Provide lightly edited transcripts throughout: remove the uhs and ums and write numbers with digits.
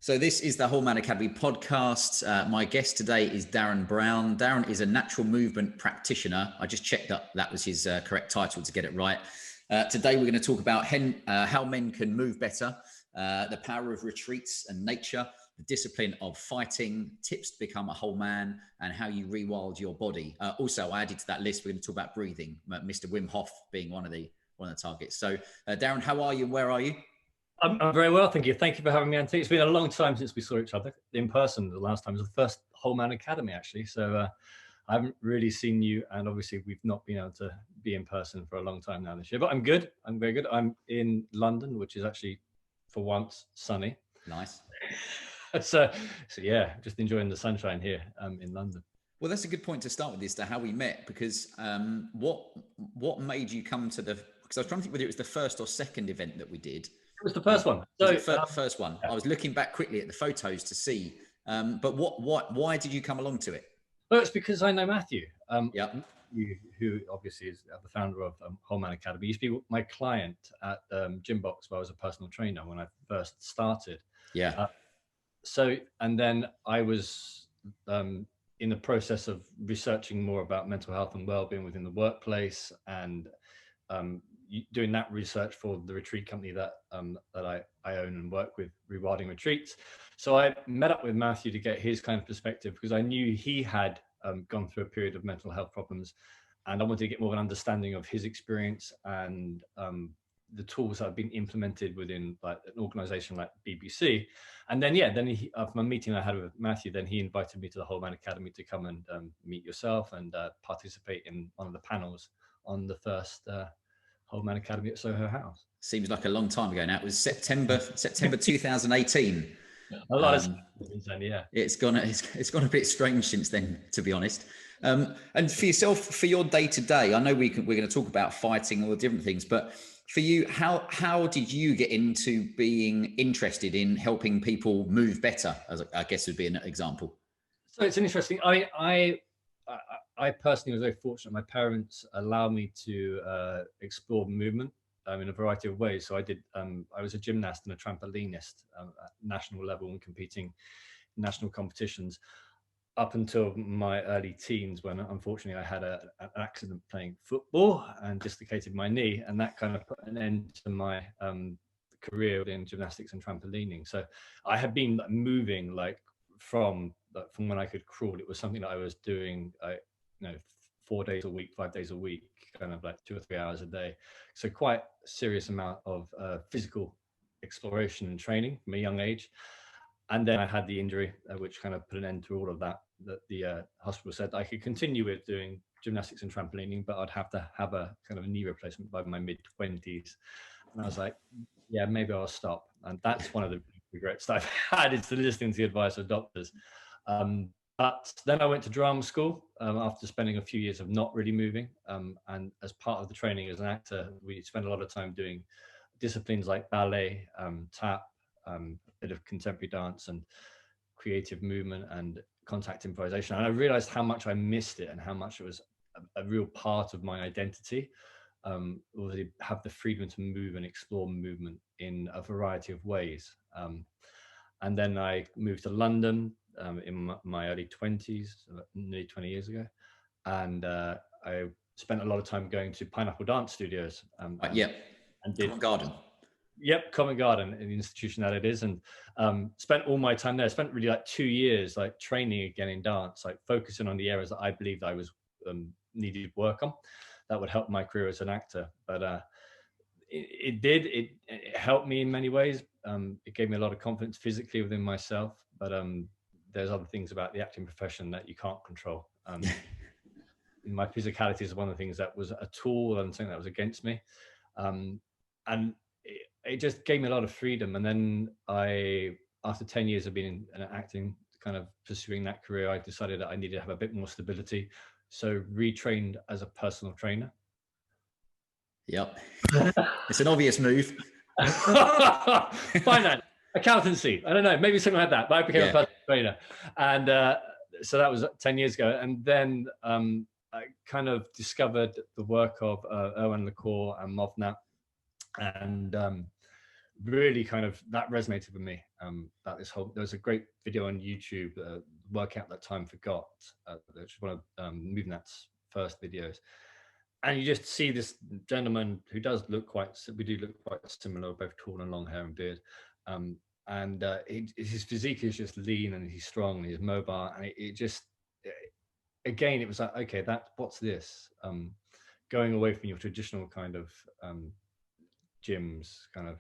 So this is the Whole Man Academy podcast. My guest today is Darren Brown. Darren is a natural movement practitioner. I just checked that was his correct title to get it right. Today we're going to talk about how men can move better, the power of retreats and nature, the discipline of fighting, tips to become a whole man, and how you rewild your body. Also, I added to that list, we're going to talk about breathing, Mr. Wim Hof being one of the targets. So Darren, how are you and where are you? I'm very well, thank you. Thank you for having me, Anthony. It's been a long time since we saw each other in person. The last time was the first Whole Man Academy, actually. So I haven't really seen you, and obviously we've not been able to be in person for a long time now this year. But I'm good. I'm very good. I'm in London, which is actually, for once, sunny. Nice. So yeah, just enjoying the sunshine here in London. Well, that's a good point to start with, as to how we met, because what made you come to the? Because I was trying to think whether it was the first or second event that we did. It was the first one. So first one. Yeah. I was looking back quickly at the photos to see, but why did you come along to it? Well, it's because I know Matthew. Yeah. Who obviously is the founder of Whole Man Academy. He used to be my client at Gymbox, where I was a personal trainer when I first started. Yeah. And then I was in the process of researching more about mental health and well-being within the workplace, and doing that research for the retreat company that I own and work with, Rewilding Retreats. So I met up with Matthew to get his kind of perspective, because I knew he had gone through a period of mental health problems, and I wanted to get more of an understanding of his experience and the tools that have been implemented within like an organization like BBC. And then after my meeting I had with Matthew, then he invited me to the Whole Man Academy to come and meet yourself and participate in one of the panels on the first Whole Man Academy at Soho House. Seems like a long time ago now. It was September 2018. A lot of since then, yeah. It's gone a bit strange since then, to be honest. And for yourself, for your day to day, I know we're going to talk about fighting, all the different things, but for you, how did you get into being interested in helping people move better? As I guess would be an example. So it's an interesting. I personally was very fortunate. My parents allowed me to explore movement in a variety of ways. So I was a gymnast and a trampolinist at national level and competing in national competitions up until my early teens, when unfortunately I had an accident playing football and dislocated my knee, and that kind of put an end to my career in gymnastics and trampolining. So I had been moving from when I could crawl. It was something that I was doing 4 days a week, 5 days a week, kind of like 2 or 3 hours a day. So quite a serious amount of physical exploration and training from a young age. And then I had the injury, which kind of put an end to all of that. That the hospital said I could continue with doing gymnastics and trampolining, but I'd have to have a kind of a knee replacement by my mid-20s. And I was like, yeah, maybe I'll stop. And that's one of the regrets that I've had, is listening to the advice of doctors. But then I went to drama school after spending a few years of not really moving. And as part of the training as an actor, we spent a lot of time doing disciplines like ballet, tap, a bit of contemporary dance and creative movement and contact improvisation. And I realized how much I missed it and how much it was a real part of my identity. Really have the freedom to move and explore movement in a variety of ways. And then I moved to London in my early 20s, nearly 20 years ago. And I spent a lot of time going to Pineapple Dance Studios. And did Covent Garden. Yep, Covent Garden, the institution that it is, and spent all my time there. Spent really like 2 years like training again in dance, like focusing on the areas that I believed I was needed work on that would help my career as an actor. But it helped me in many ways. It gave me a lot of confidence physically within myself, but there's other things about the acting profession that you can't control. My physicality is one of the things that was a tool and something that was against me. And it just gave me a lot of freedom. And then after 10 years of being in acting, kind of pursuing that career, I decided that I needed to have a bit more stability. So retrained as a personal trainer. Yep. It's an obvious move. Finance, accountancy, I don't know, maybe something like that, but I became a personal trainer. And so that was 10 years ago. And then I kind of discovered the work of Erwan LaCour and Movnat, and really kind of, that resonated with me. That this whole, there's a great video on YouTube, Workout That Time Forgot, which is one of MoveNet's first videos. And you just see this gentleman who does look quite, we do look quite similar, both tall and long hair and beard. His physique is just lean, and he's strong and he's mobile. And it just, again, it was like, okay, what's this? Going away from your traditional kind of gyms, kind of,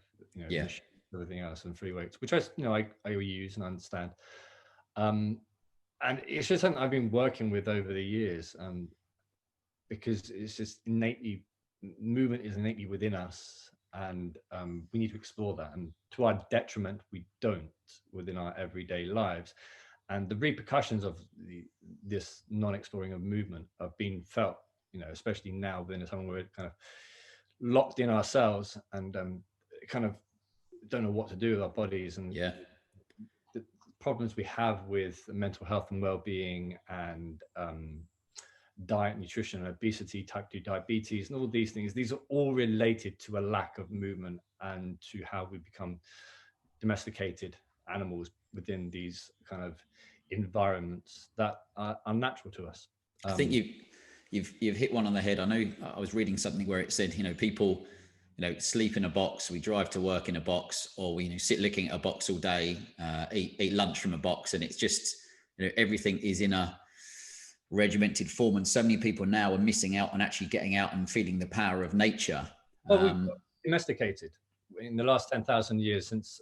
everything else, and free weights, which I use and understand. And it's just something I've been working with over the years, because it's just innately, movement is innately within us, and we need to explore that. And to our detriment, we don't within our everyday lives. And the repercussions of this non-exploring of movement have been felt, especially now in a time where we're kind of locked in ourselves and kind of don't know what to do with our bodies, and the problems we have with mental health and well-being, and diet, nutrition, obesity, type 2 diabetes, and all these things. These are all related to a lack of movement, and to how we become domesticated animals within these kind of environments that are unnatural to us. I think you've hit one on the head. I know I was reading something where it said, people, sleep in a box, we drive to work in a box, or we sit looking at a box all day, eat lunch from a box, and it's just, everything is in a regimented form. And so many people now are missing out on actually getting out and feeling the power of nature. Well, we've domesticated in the last 10,000 years, since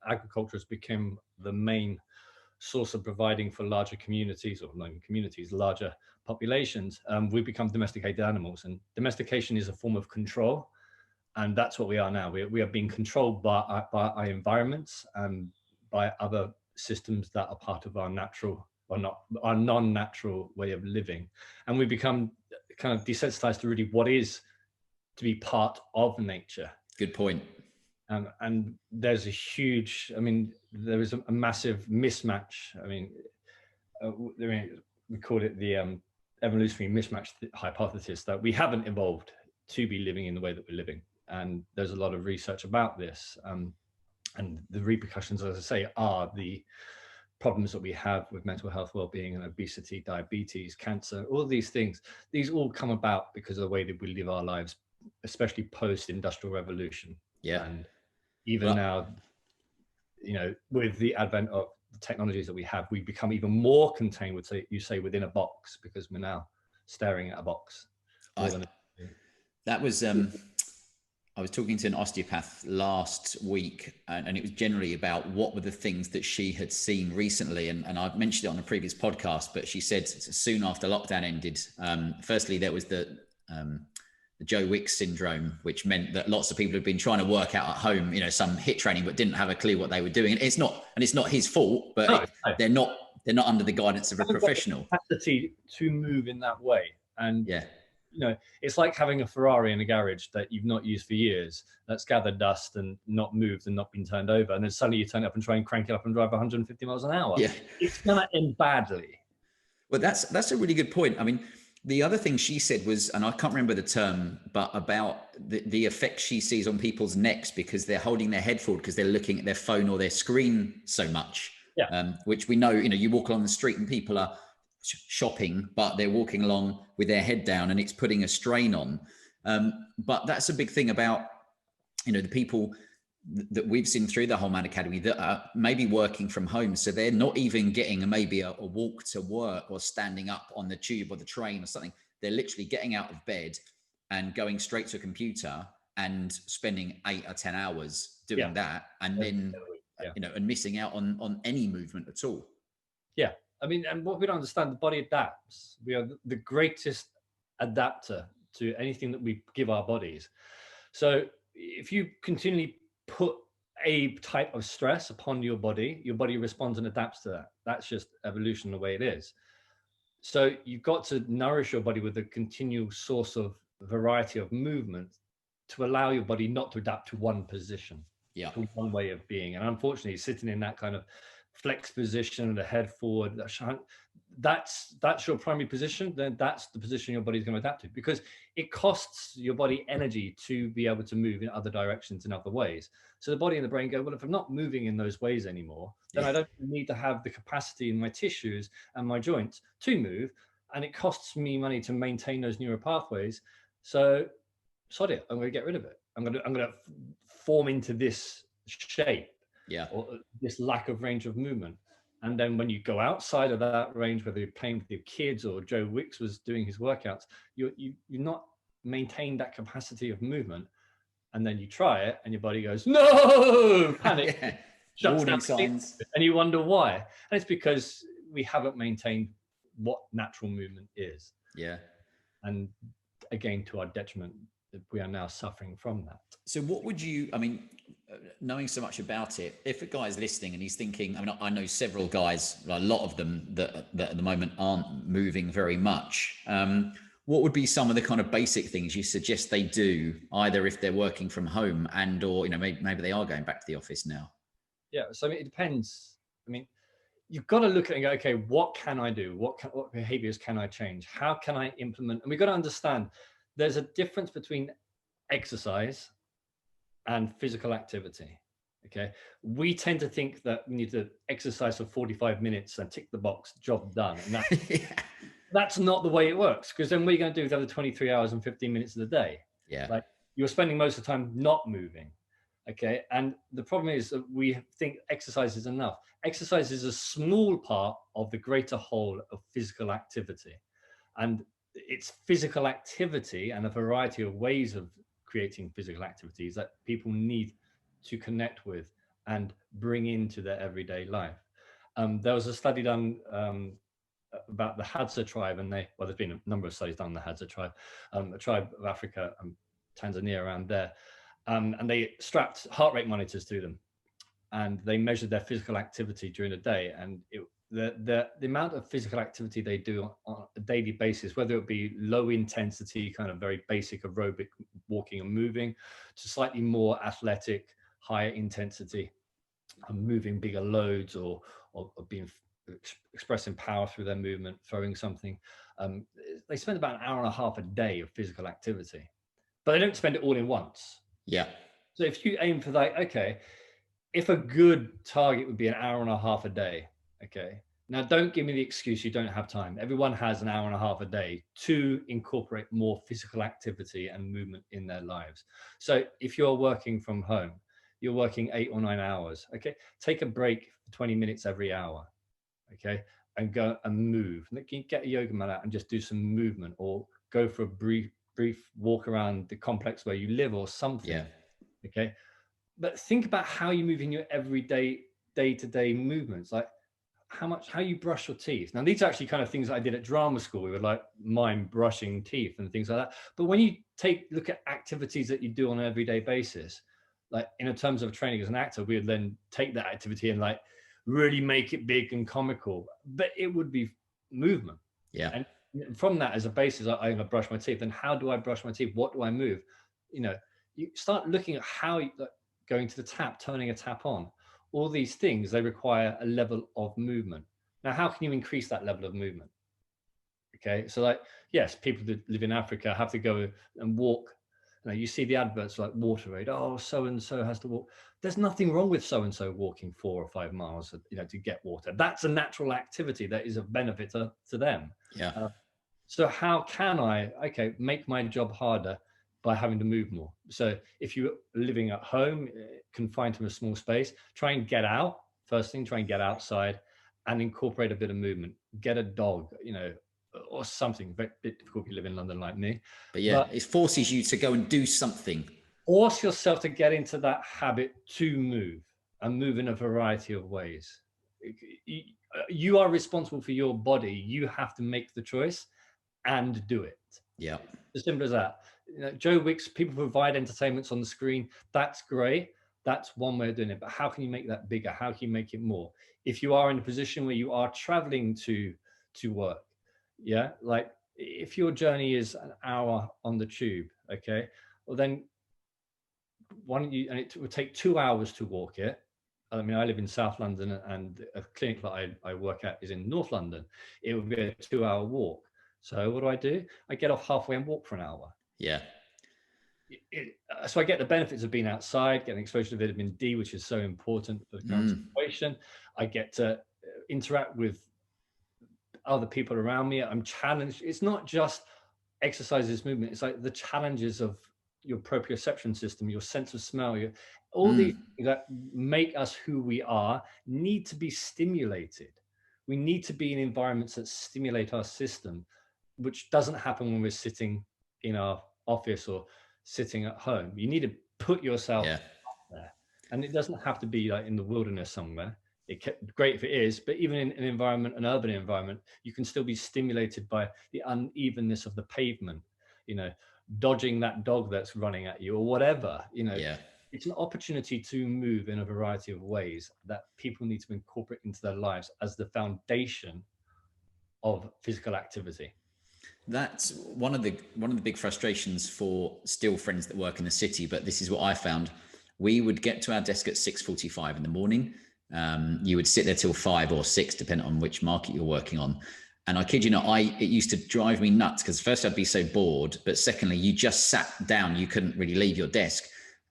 agriculture has become the main source of providing for larger communities, or not even communities, larger populations. We've become domesticated animals, and domestication is a form of control. And that's what we are now. We are being controlled by our environments, and by other systems that are part of our natural, or not, our non-natural way of living. And we become kind of desensitized to really what is to be part of nature. Good point. And there's a huge, there is a massive mismatch. We call it the evolutionary mismatch hypothesis, that we haven't evolved to be living in the way that we're living. And there's a lot of research about this. And the repercussions, as I say, are the problems that we have with mental health, well-being, and obesity, diabetes, cancer, all of these things. These all come about because of the way that we live our lives, especially post-industrial revolution. Yeah. And even now, with the advent of the technologies that we have, we become even more contained, within a box, because we're now staring at a box. That was, I was talking to an osteopath last week, and it was generally about what were the things that she had seen recently. And I've mentioned it on a previous podcast, but she said soon after lockdown ended, firstly, there was the Joe Wicks Syndrome, which meant that lots of people had been trying to work out at home, some HIIT training, but didn't have a clue what they were doing. And it's not his fault, but they're not under the guidance of a professional. Capacity to move in that way. And it's like having a Ferrari in a garage that you've not used for years, that's gathered dust and not moved and not been turned over. And then suddenly you turn it up and try and crank it up and drive 150 miles an hour. Yeah. It's going to end badly. Well, that's a really good point. The other thing she said was, and I can't remember the term, but about the effect she sees on people's necks because they're holding their head forward because they're looking at their phone or their screen so much. Yeah. Which we know, you walk along the street and people are shopping, but they're walking along with their head down, and it's putting a strain on. But that's a big thing about, the people that we've seen through the Whole Man Academy that are maybe working from home. So they're not even getting maybe a walk to work or standing up on the tube or the train or something. They're literally getting out of bed and going straight to a computer and spending 8 or 10 hours doing that. And then, and missing out on any movement at all. Yeah. And what we don't understand, the body adapts. We are the greatest adapter to anything that we give our bodies. So if you continually put a type of stress upon your body responds and adapts to that. That's just evolution, the way it is. So you've got to nourish your body with a continual source of variety of movement to allow your body not to adapt to one position, to one way of being. And unfortunately, sitting in that kind of flex position, the head forward, that's your primary position, then that's the position your body's going to adapt to, because it costs your body energy to be able to move in other directions in other ways. So the body and the brain go, well, if I'm not moving in those ways anymore, then I don't need to have the capacity in my tissues and my joints to move, and it costs me money to maintain those neural pathways. So sod it, I'm going to get rid of it. I'm going to form into this shape, or this lack of range of movement. And then when you go outside of that range, whether you're playing with your kids or Joe Wicks was doing his workouts, you're not maintained that capacity of movement. And then you try it and your body goes, no, panic, shuts down signs. And you wonder why. And it's because we haven't maintained what natural movement is. Yeah. And again, to our detriment, we are now suffering from that. So what would you, I mean, knowing so much about it, if a guy is listening and he's thinking, I mean, I know several guys, a lot of them that at the moment aren't moving very much. What would be some of the kind of basic things you suggest they do, either if they're working from home and, or, you know, maybe they are going back to the office now? Yeah. So I mean, it depends. I mean, you've got to look at it and go, okay, what can I do? What behaviors can I change? How can I implement? And we've got to understand there's a difference between exercise and physical activity. Okay. We tend to think that we need to exercise for 45 minutes and tick the box, job done. And that's not the way it works, because then what are you going to do with the other 23 hours and 15 minutes of the day? Yeah. Like, you're spending most of the time not moving. Okay. And the problem is that we think exercise is enough. Exercise is a small part of the greater whole of physical activity. And it's physical activity and a variety of ways of creating physical activities that people need to connect with and bring into their everyday life. There was a study done about the Hadza tribe, and there's been a number of studies done on the Hadza tribe, a tribe of Africa, Tanzania, around there. And they strapped heart rate monitors to them, and they measured their physical activity during the day. And the amount of physical activity they do on a daily basis, whether it be low intensity, kind of very basic aerobic walking and moving, to slightly more athletic, higher intensity, moving bigger loads, or being expressing power through their movement, throwing something. They spend about an hour and a half a day of physical activity, but they don't spend it all in once. Yeah. So if you aim for that, okay, if a good target would be an hour and a half a day, okay. Now, don't give me the excuse you don't have time. Everyone has an hour and a half a day to incorporate more physical activity and movement in their lives. So if you're working from home, you're working 8 or 9 hours, okay, take a break for 20 minutes every hour, okay, and go and move. Get a yoga mat out and just do some movement, or go for a brief walk around the complex where you live or something. Yeah. Okay. But think about how you move in your everyday, day-to-day movements, like how you brush your teeth. Now, these are actually kind of things that I did at drama school. We would like mime brushing teeth and things like that. But when you look at activities that you do on an everyday basis, like in terms of training as an actor, we would then take that activity and like really make it big and comical, but it would be movement. Yeah. And from that as a basis, I'm going to brush my teeth. And how do I brush my teeth? What do I move? You know, you start looking at how going to the tap, turning a tap on, all these things, they require a level of movement. Now, how can you increase that level of movement? Okay. So like, yes, people that live in Africa have to go and walk. You see the adverts like WaterAid. Oh, so-and-so has to walk. There's nothing wrong with so-and-so walking 4 or 5 miles, to get water. That's a natural activity that is of benefit to them. Yeah. So how can I, make my job harder by having to move more? So if you're living at home, confined to a small space, try and get out. First thing, try and get outside and incorporate a bit of movement. Get a dog, or something. A bit difficult if you live in London like me. But yeah, it forces you to go and do something. Force yourself to get into that habit to move, and move in a variety of ways. You are responsible for your body. You have to make the choice and do it. Yeah. As simple as that. Joe Wicks, people provide entertainments on the screen. That's great. That's one way of doing it. But how can you make that bigger? How can you make it more? If you are in a position where you are traveling to work, yeah, like if your journey is an hour on the tube, okay, well then why don't you, and it would take 2 hours to walk it, I mean, I live in South London, and a clinic that I work at is in North London. It would be a 2-hour walk. So what do? I get off halfway and walk for an hour. Yeah. So I get the benefits of being outside, getting exposure to vitamin D, which is so important for the current situation. I get to interact with other people around me. I'm challenged. It's not just exercises, movement. It's like the challenges of your proprioception system, your sense of smell, all these things that make us who we are need to be stimulated. We need to be in environments that stimulate our system, which doesn't happen when we're sitting in our office or sitting at home. You need to put yourself out there, and it doesn't have to be like in the wilderness somewhere. Great if it is, but even in an urban environment, you can still be stimulated by the unevenness of the pavement, dodging that dog that's running at you or whatever. It's an opportunity to move in a variety of ways that people need to incorporate into their lives as the foundation of physical activity. That's one of the big frustrations for still friends that work in the city. But this is what I found: we would get to our desk at 6:45 in the morning. You would sit there till 5 or 6, depending on which market you're working on. And I kid you not, it used to drive me nuts, because first I'd be so bored, but secondly, you just sat down, you couldn't really leave your desk.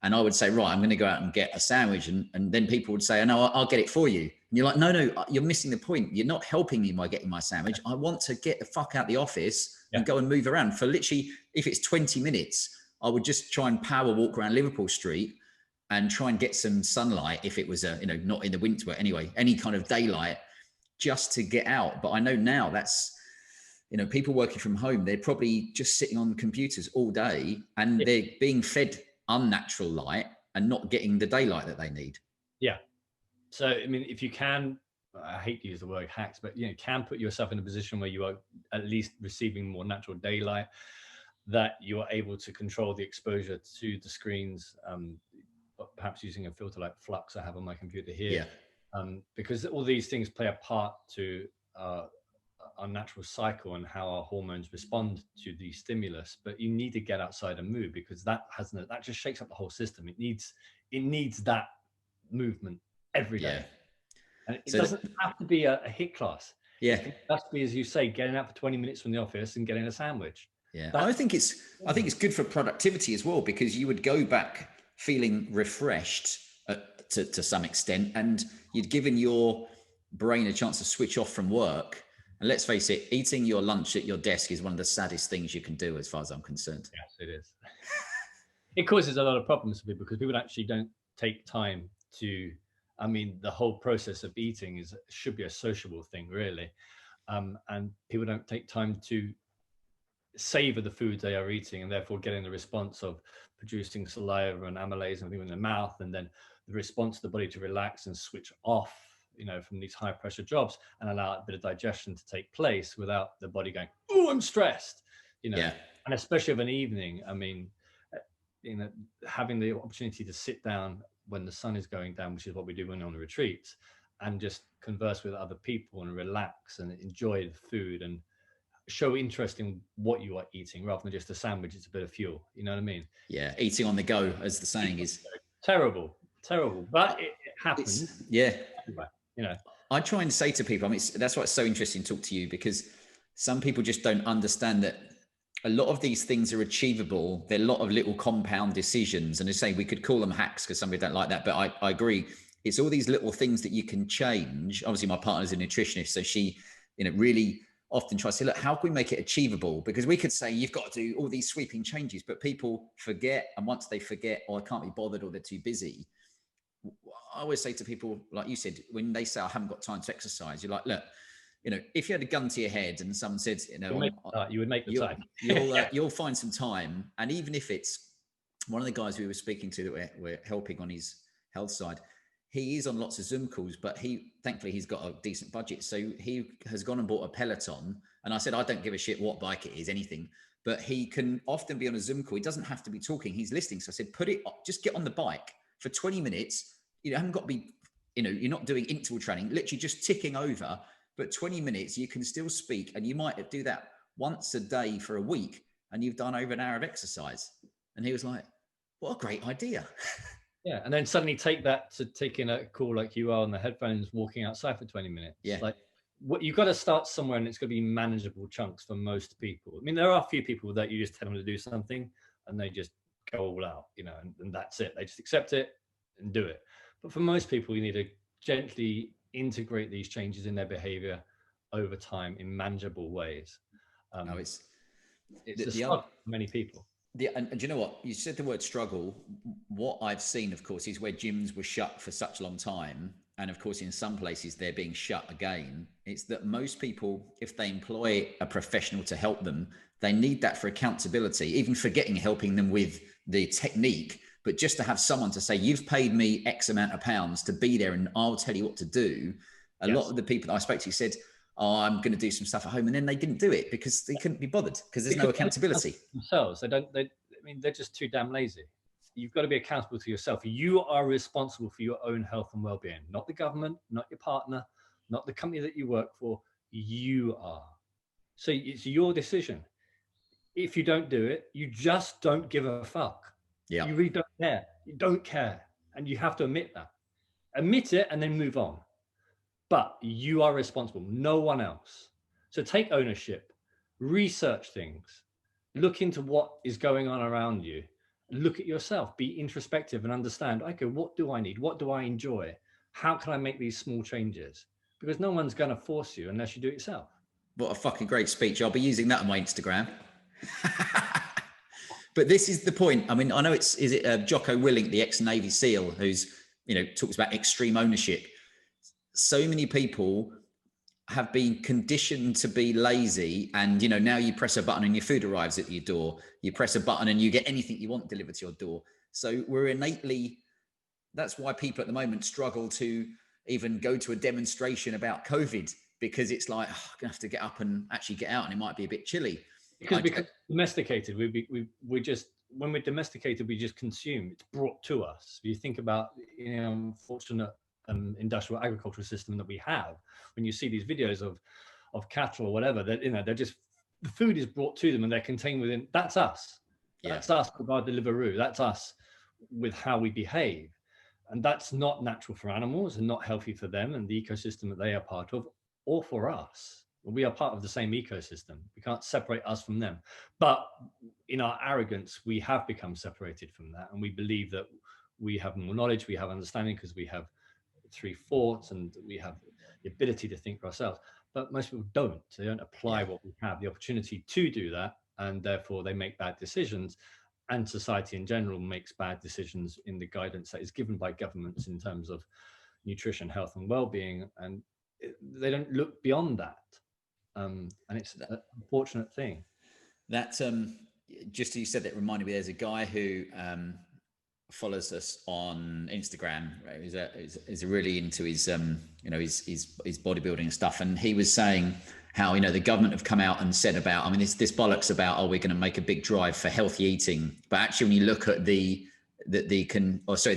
And I would say, right, I'm going to go out and get a sandwich. And then people would say, oh, no, I'll get it for you. And you're like, no, you're missing the point. You're not helping me by getting my sandwich. I want to get the fuck out the office and go and move around for literally, if it's 20 minutes, I would just try and power walk around Liverpool Street and try and get some sunlight, if it was not in the winter, but anyway, any kind of daylight, just to get out. But I know now that's, people working from home, they're probably just sitting on computers all day, and they're being fed unnatural light and not getting the daylight that they need. Yeah. So, I mean, if you can, I hate to use the word hacks, but can put yourself in a position where you are at least receiving more natural daylight, that you are able to control the exposure to the screens, perhaps using a filter like Flux I have on my computer here, because all these things play a part to our natural cycle and how our hormones respond to the stimulus. But you need to get outside and move, because that just shakes up the whole system. It needs that movement every day. And it doesn't have to be a HIIT class. It can just be, as you say, getting out for 20 minutes from the office and getting a sandwich. I think it's good for productivity as well, because you would go back feeling refreshed to some extent, and you'd given your brain a chance to switch off from work. And let's face it, eating your lunch at your desk is one of the saddest things you can do, as far as I'm concerned. Yes, it is. It causes a lot of problems for people, because people actually don't take time to, the whole process of eating should be a sociable thing, really. And people don't take time to savor the food they are eating, and therefore getting the response of producing saliva and amylase and everything in the mouth, and then the response of the body to relax and switch off, from these high pressure jobs, and allow a bit of digestion to take place without the body going, oh, I'm stressed, And especially of an evening, having the opportunity to sit down when the sun is going down, which is what we do when on the retreats, and just converse with other people and relax and enjoy the food and show interest in what you are eating, rather than just a sandwich. It's a bit of fuel. You know what I mean? Yeah. Eating on the go, as the saying is. Terrible, but it happens. I try and say to people, that's why it's so interesting to talk to you, because some people just don't understand that a lot of these things are achievable. They're a lot of little compound decisions. And they say we could call them hacks, because some people don't like that. But I agree. It's all these little things that you can change. Obviously, my partner's a nutritionist, so she, really often tries to say, look, how can we make it achievable? Because we could say you've got to do all these sweeping changes, but people forget. And once they forget, or can't be bothered, or they're too busy, I always say to people, like you said, when they say I haven't got time to exercise, you're like, look, if you had a gun to your head and someone said, you would make the time. You'll find some time. And even if it's one of the guys we were speaking to that we're helping on his health side, he is on lots of Zoom calls, but thankfully he's got a decent budget. So he has gone and bought a Peloton. And I said, I don't give a shit what bike it is, anything, but he can often be on a Zoom call. He doesn't have to be talking. He's listening. So I said, just get on the bike for 20 minutes. You haven't got to be, you're not doing interval training, literally just ticking over, but 20 minutes, you can still speak. And you might do that once a day for a week, and you've done over an hour of exercise. And he was like, what a great idea. Yeah, and then suddenly take that to taking a call like you are on the headphones, walking outside for 20 minutes. Yeah. Like, what you've got to start somewhere, and it's going to be manageable chunks for most people. I mean, there are a few people that you just tell them to do something and they just go all out, and that's it. They just accept it and do it. But for most people, you need to gently integrate these changes in their behavior over time in manageable ways. No, it's a struggle for many people. And do you know what? You said the word struggle. What I've seen, of course, is where gyms were shut for such a long time. And of course, in some places, they're being shut again. It's that most people, if they employ a professional to help them, they need that for accountability, even forgetting helping them with the technique. But just to have someone to say, you've paid me X amount of pounds to be there and I'll tell you what to do. A lot of the people that I spoke to said, oh, I'm going to do some stuff at home. And then they didn't do it because they couldn't be bothered because there's no accountability. Themselves. They're just too damn lazy. You've got to be accountable to yourself. You are responsible for your own health and well-being, not the government, not your partner, not the company that you work for. You are. So it's your decision. If you don't do it, you just don't give a fuck. Yeah. You really don't care. You don't care. And you have to admit that. Admit it and then move on. But you are responsible, no one else. So take ownership, research things, look into what is going on around you, look at yourself, be introspective and understand, okay, what do I need? What do I enjoy? How can I make these small changes? Because no one's going to force you unless you do it yourself. What a fucking great speech. I'll be using that on my Instagram. But this is the point. I mean, I know is it Jocko Willink, the ex-Navy SEAL, who's, talks about extreme ownership. So many people have been conditioned to be lazy, and now you press a button and your food arrives at your door. You press a button and you get anything you want delivered to your door. So we're innately, that's why people at the moment struggle to even go to a demonstration about COVID, because it's like, I'm gonna have to get up and actually get out and it might be a bit chilly. Because domesticated, we just, when we're domesticated, we just consume. It's brought to us. If you think about, unfortunate industrial agricultural system that we have, when you see these videos of cattle or whatever, that they're just, the food is brought to them and they're contained within. That's us. Yeah. That's us by Deliveroo. That's us with how we behave, and that's not natural for animals and not healthy for them and the ecosystem that they are part of, or for us. We are part of the same ecosystem. We can't separate us from them. But in our arrogance, we have become separated from that, and we believe that we have more knowledge, we have understanding because we have three thoughts and we have the ability to think for ourselves. But most people don't. They don't apply what we have, the opportunity to do that, and therefore they make bad decisions. And society in general makes bad decisions in the guidance that is given by governments in terms of nutrition, health, and well-being, and they don't look beyond that. And it's an unfortunate thing. That just as you said, that reminded me. There's a guy who follows us on Instagram. Right? He's really into his his bodybuilding and stuff. And he was saying how the government have come out and said about, I mean, this bollocks about, we're going to make a big drive for healthy eating. But actually, when you look at the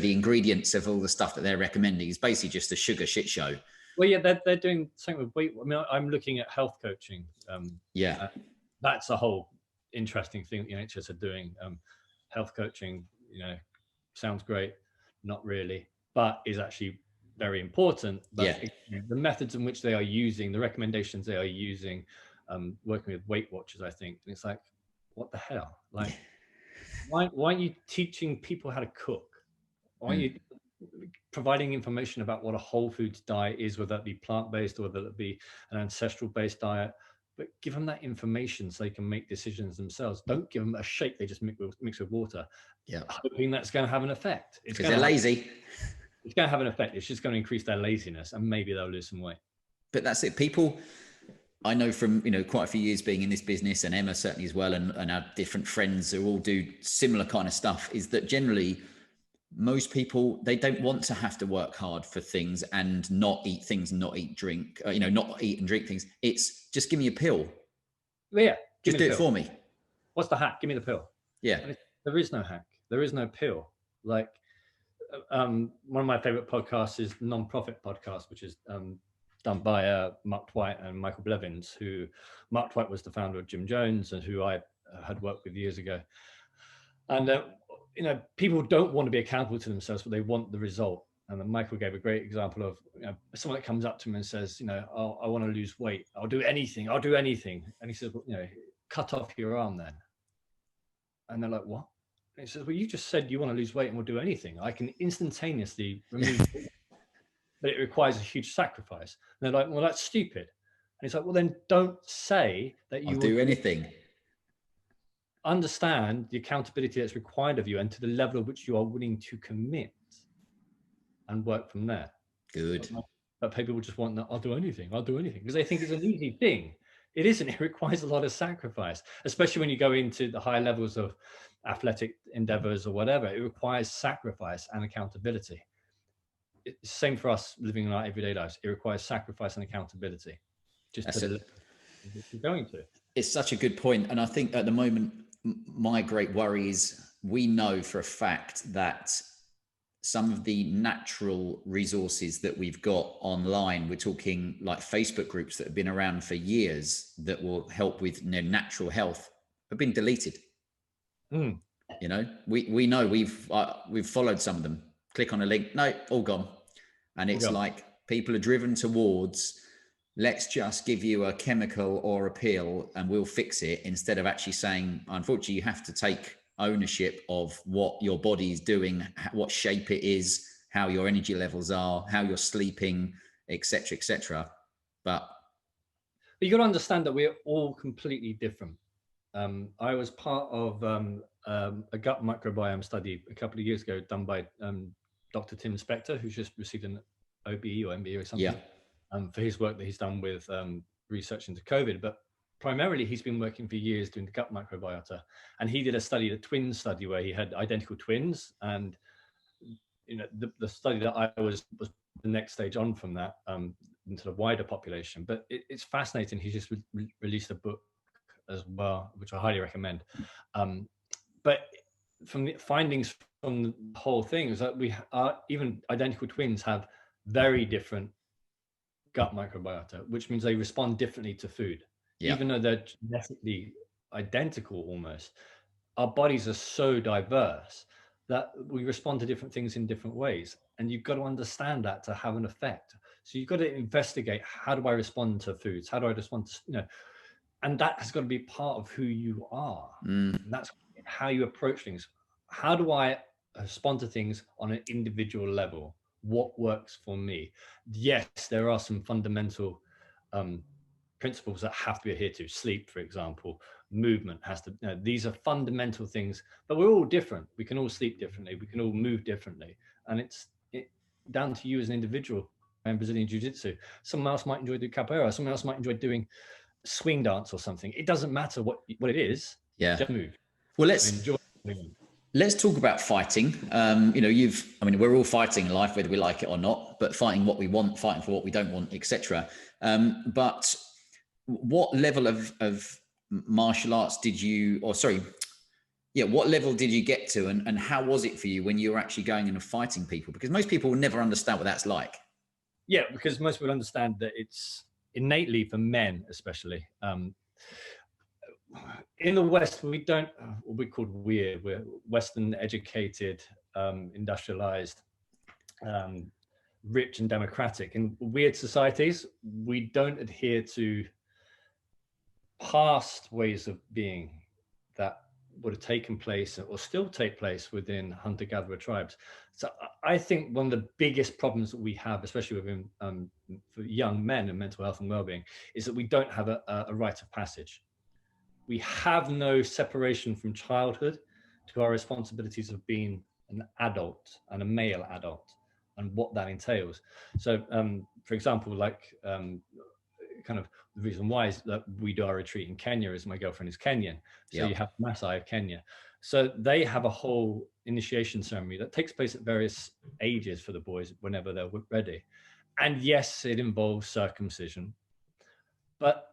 ingredients of all the stuff that they're recommending, is basically just a sugar shit show. Well, yeah, they're doing something with weight. I mean, I'm looking at health coaching. That's a whole interesting thing the NHS are doing. Health coaching, sounds great, not really, but is actually very important. But the methods in which they are using, the recommendations they are using, working with Weight Watchers, I think, and it's like, what the hell? Like, why aren't you teaching people how to cook? Why aren't you providing information about what a whole foods diet is, whether that be plant-based or whether it be an ancestral-based diet? But give them that information so they can make decisions themselves. Don't give them a shake they just mix with water, hoping that's going to have an effect. Because they're lazy. It's going to have an effect. It's just going to increase their laziness, and maybe they'll lose some weight. But that's it. People, I know from quite a few years being in this business, and Emma certainly as well, and our different friends who all do similar kind of stuff, is that generally most people, they don't want to have to work hard for things and not eat things and not eat drink, not eat and drink things. It's just give me a pill. Yeah. Just do it for me. What's the hack? Give me the pill. Yeah. There is no hack. There is no pill. Like, one of my favorite podcasts is Non-Profit Podcast, which is done by Mark Twight and Michael Blevins, who Mark Twight was the founder of Jim Jones and who I had worked with years ago. And people don't want to be accountable to themselves, but they want the result. And then Michael gave a great example of someone that comes up to him and says, oh, I want to lose weight. I'll do anything. I'll do anything. And he says, well, cut off your arm then. And they're like, what? And he says, well, you just said you want to lose weight and we'll do anything. I can instantaneously remove it, but it requires a huge sacrifice. And they're like, well, that's stupid. And he's like, well, then don't say that you will do anything. Understand the accountability that's required of you and to the level of which you are willing to commit and work from there. Good. But people just want that, I'll do anything because they think it's an easy thing. It isn't. It requires a lot of sacrifice, especially when you go into the high levels of athletic endeavors or whatever. It requires sacrifice and accountability. It's the same for us living in our everyday lives. It requires sacrifice and accountability. Just to you're going to. It's such a good point. And I think at the moment, my great worry is we know for a fact that some of the natural resources that we've got online, we're talking like Facebook groups that have been around for years that will help with natural health, have been deleted. We know we've followed some of them. Click on a link, no, all gone. And it's like people are driven towards, let's just give you a chemical or a pill and we'll fix it, instead of actually saying, unfortunately, you have to take ownership of what your body is doing, what shape it is, how your energy levels are, how you're sleeping, etc., etc. But you got to understand that we're all completely different. I was part of a gut microbiome study a couple of years ago done by Dr. Tim Spector, who's just received an OBE or MBE or something, for his work that he's done with research into COVID. But primarily, he's been working for years doing the gut microbiota, and he did a study, the twin study, where he had identical twins. And the study that I was the next stage on from that into the wider population. But it's fascinating. He just released a book as well, which I highly recommend. But from the findings from the whole thing is that we are, even identical twins have very different gut microbiota, which means they respond differently to food. Even though they're genetically identical almost, our bodies are so diverse that we respond to different things in different ways. And you've got to understand that to have an effect. So you've got to investigate, how do I respond to foods? How do I respond to, and that has got to be part of who you are. And that's how you approach things. How do I respond to things on an individual level? What works for me? Yes, there are some fundamental principles that have to be adhered to. Sleep, for example, movement has to, these are fundamental things, but we're all different. We can all sleep differently. We can all move differently. And it's down to you as an individual. And Brazilian Jiu-Jitsu, someone else might enjoy doing capoeira. Someone else might enjoy doing swing dance or something. It doesn't matter what it is. Just move. Well, let's talk about fighting. We're all fighting in life, whether we like it or not, but fighting what we want, fighting for what we don't want, etc. But what level of martial arts what level did you get to, and how was it for you when you were actually going in and fighting people? Because most people will never understand what that's like. Yeah, because most people understand that it's innately, for men especially, in the West, we don't, we're called weird. We're Western educated, industrialized, rich and democratic. In weird societies, we don't adhere to past ways of being that would have taken place or still take place within hunter-gatherer tribes. So I think one of the biggest problems that we have, especially within for young men and mental health and well-being, is that we don't have a rite of passage. We have no separation from childhood to our responsibilities of being an adult and a male adult and what that entails. So, for example, kind of the reason why is that we do our retreat in Kenya, is my girlfriend is Kenyan. So you have Maasai of Kenya. So they have a whole initiation ceremony that takes place at various ages for the boys whenever they're ready. And yes, it involves circumcision, but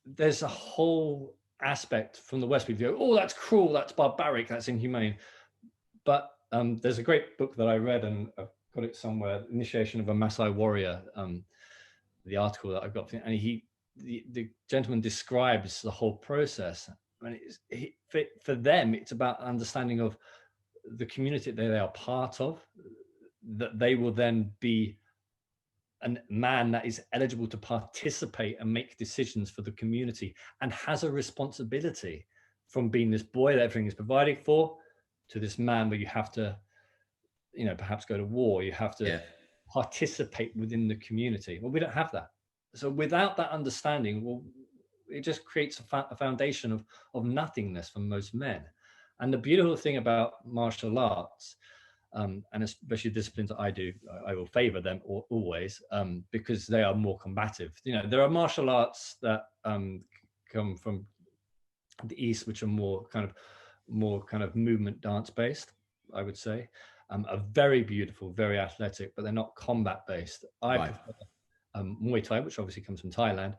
there's a whole aspect from the West. We go, oh, that's cruel, that's barbaric, that's inhumane. But there's a great book that I read, and I've got it somewhere, Initiation of a Maasai Warrior, the article that I got, and the gentleman describes the whole process. And for them, it's about understanding of the community that they are part of, that they will then be a man that is eligible to participate and make decisions for the community, and has a responsibility, from being this boy that everything is provided for to this man where you have to, perhaps go to war, you have to participate within the community. Well, we don't have that. So without that understanding, well, it just creates a foundation of nothingness for most men. And the beautiful thing about martial arts, and especially disciplines that I do, I will favor them always, because they are more combative. There are martial arts that come from the East, which are more kind of movement dance based, I would say, are very beautiful, very athletic, but they're not combat based. I prefer Muay Thai, which obviously comes from Thailand,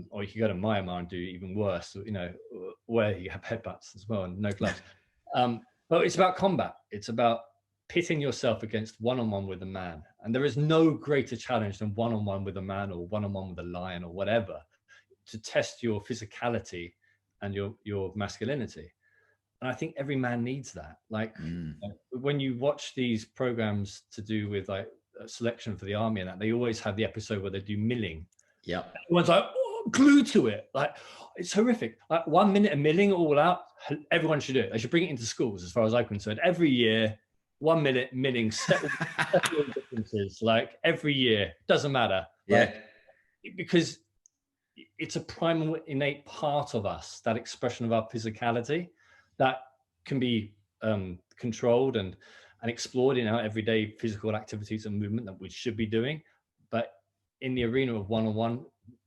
or you can go to Myanmar and do even worse, where you have headbutts as well and no gloves. But it's about combat. It's about pitting yourself against one-on-one with a man. And there is no greater challenge than one-on-one with a man, or one-on-one with a lion, or whatever, to test your physicality and your masculinity. And I think every man needs that. Like when you watch these programs to do with like selection for the army and that, they always have the episode where they do milling. Yeah. Everyone's like, glued to it. Like, it's horrific. Like 1 minute of milling all out, everyone should do it. They should bring it into schools, as far as I'm concerned. Every year, 1 minute milling, settle differences. Like every year, doesn't matter. Yeah. Because it's a primal, innate part of us, that expression of our physicality that can be controlled and explored in our everyday physical activities and movement that we should be doing. But in the arena of one-on-one,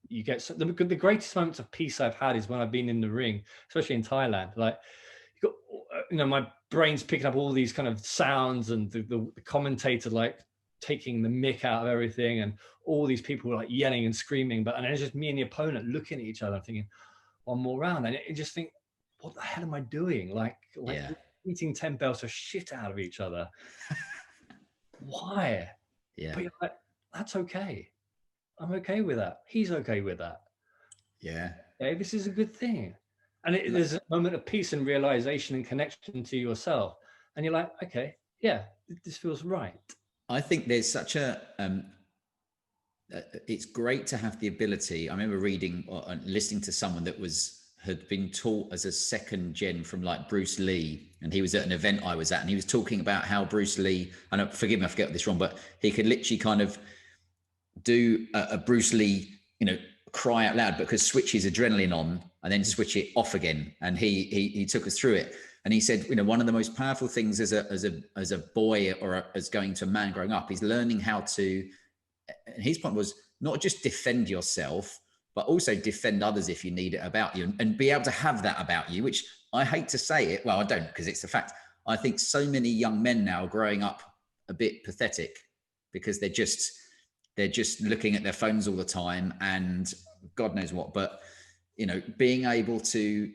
you get the greatest moments of peace I've had is when I've been in the ring, especially in Thailand. Like, my brain's picking up all these kind of sounds, and the commentator like taking the mick out of everything, and all these people like yelling and screaming, and it's just me and the opponent looking at each other and thinking, one more round. And you just think, what the hell am I doing? Like eating 10 belts of shit out of each other. Why? Yeah. But you're like, that's okay. I'm okay with that. He's okay with that. Yeah. Okay, this is a good thing. And there's a moment of peace and realization and connection to yourself. And you're like, okay, yeah, this feels right. I think there's such a, it's great to have the ability. I remember reading or listening to someone that had been taught as a second gen from like Bruce Lee, and he was at an event I was at, and he was talking about how Bruce Lee, and forgive me, I forget this wrong, but he could literally kind of do a Bruce Lee, cry out loud, because switch his adrenaline on and then switch it off again. And he took us through it. And he said, one of the most powerful things as a boy or as going to a man growing up is learning how to, and his point was not just defend yourself, but also defend others if you need it about you, and be able to have that about you, which I hate to say it. Well, I don't, because it's a fact. I think so many young men now are growing up a bit pathetic because they're just looking at their phones all the time and God knows what. But, being able to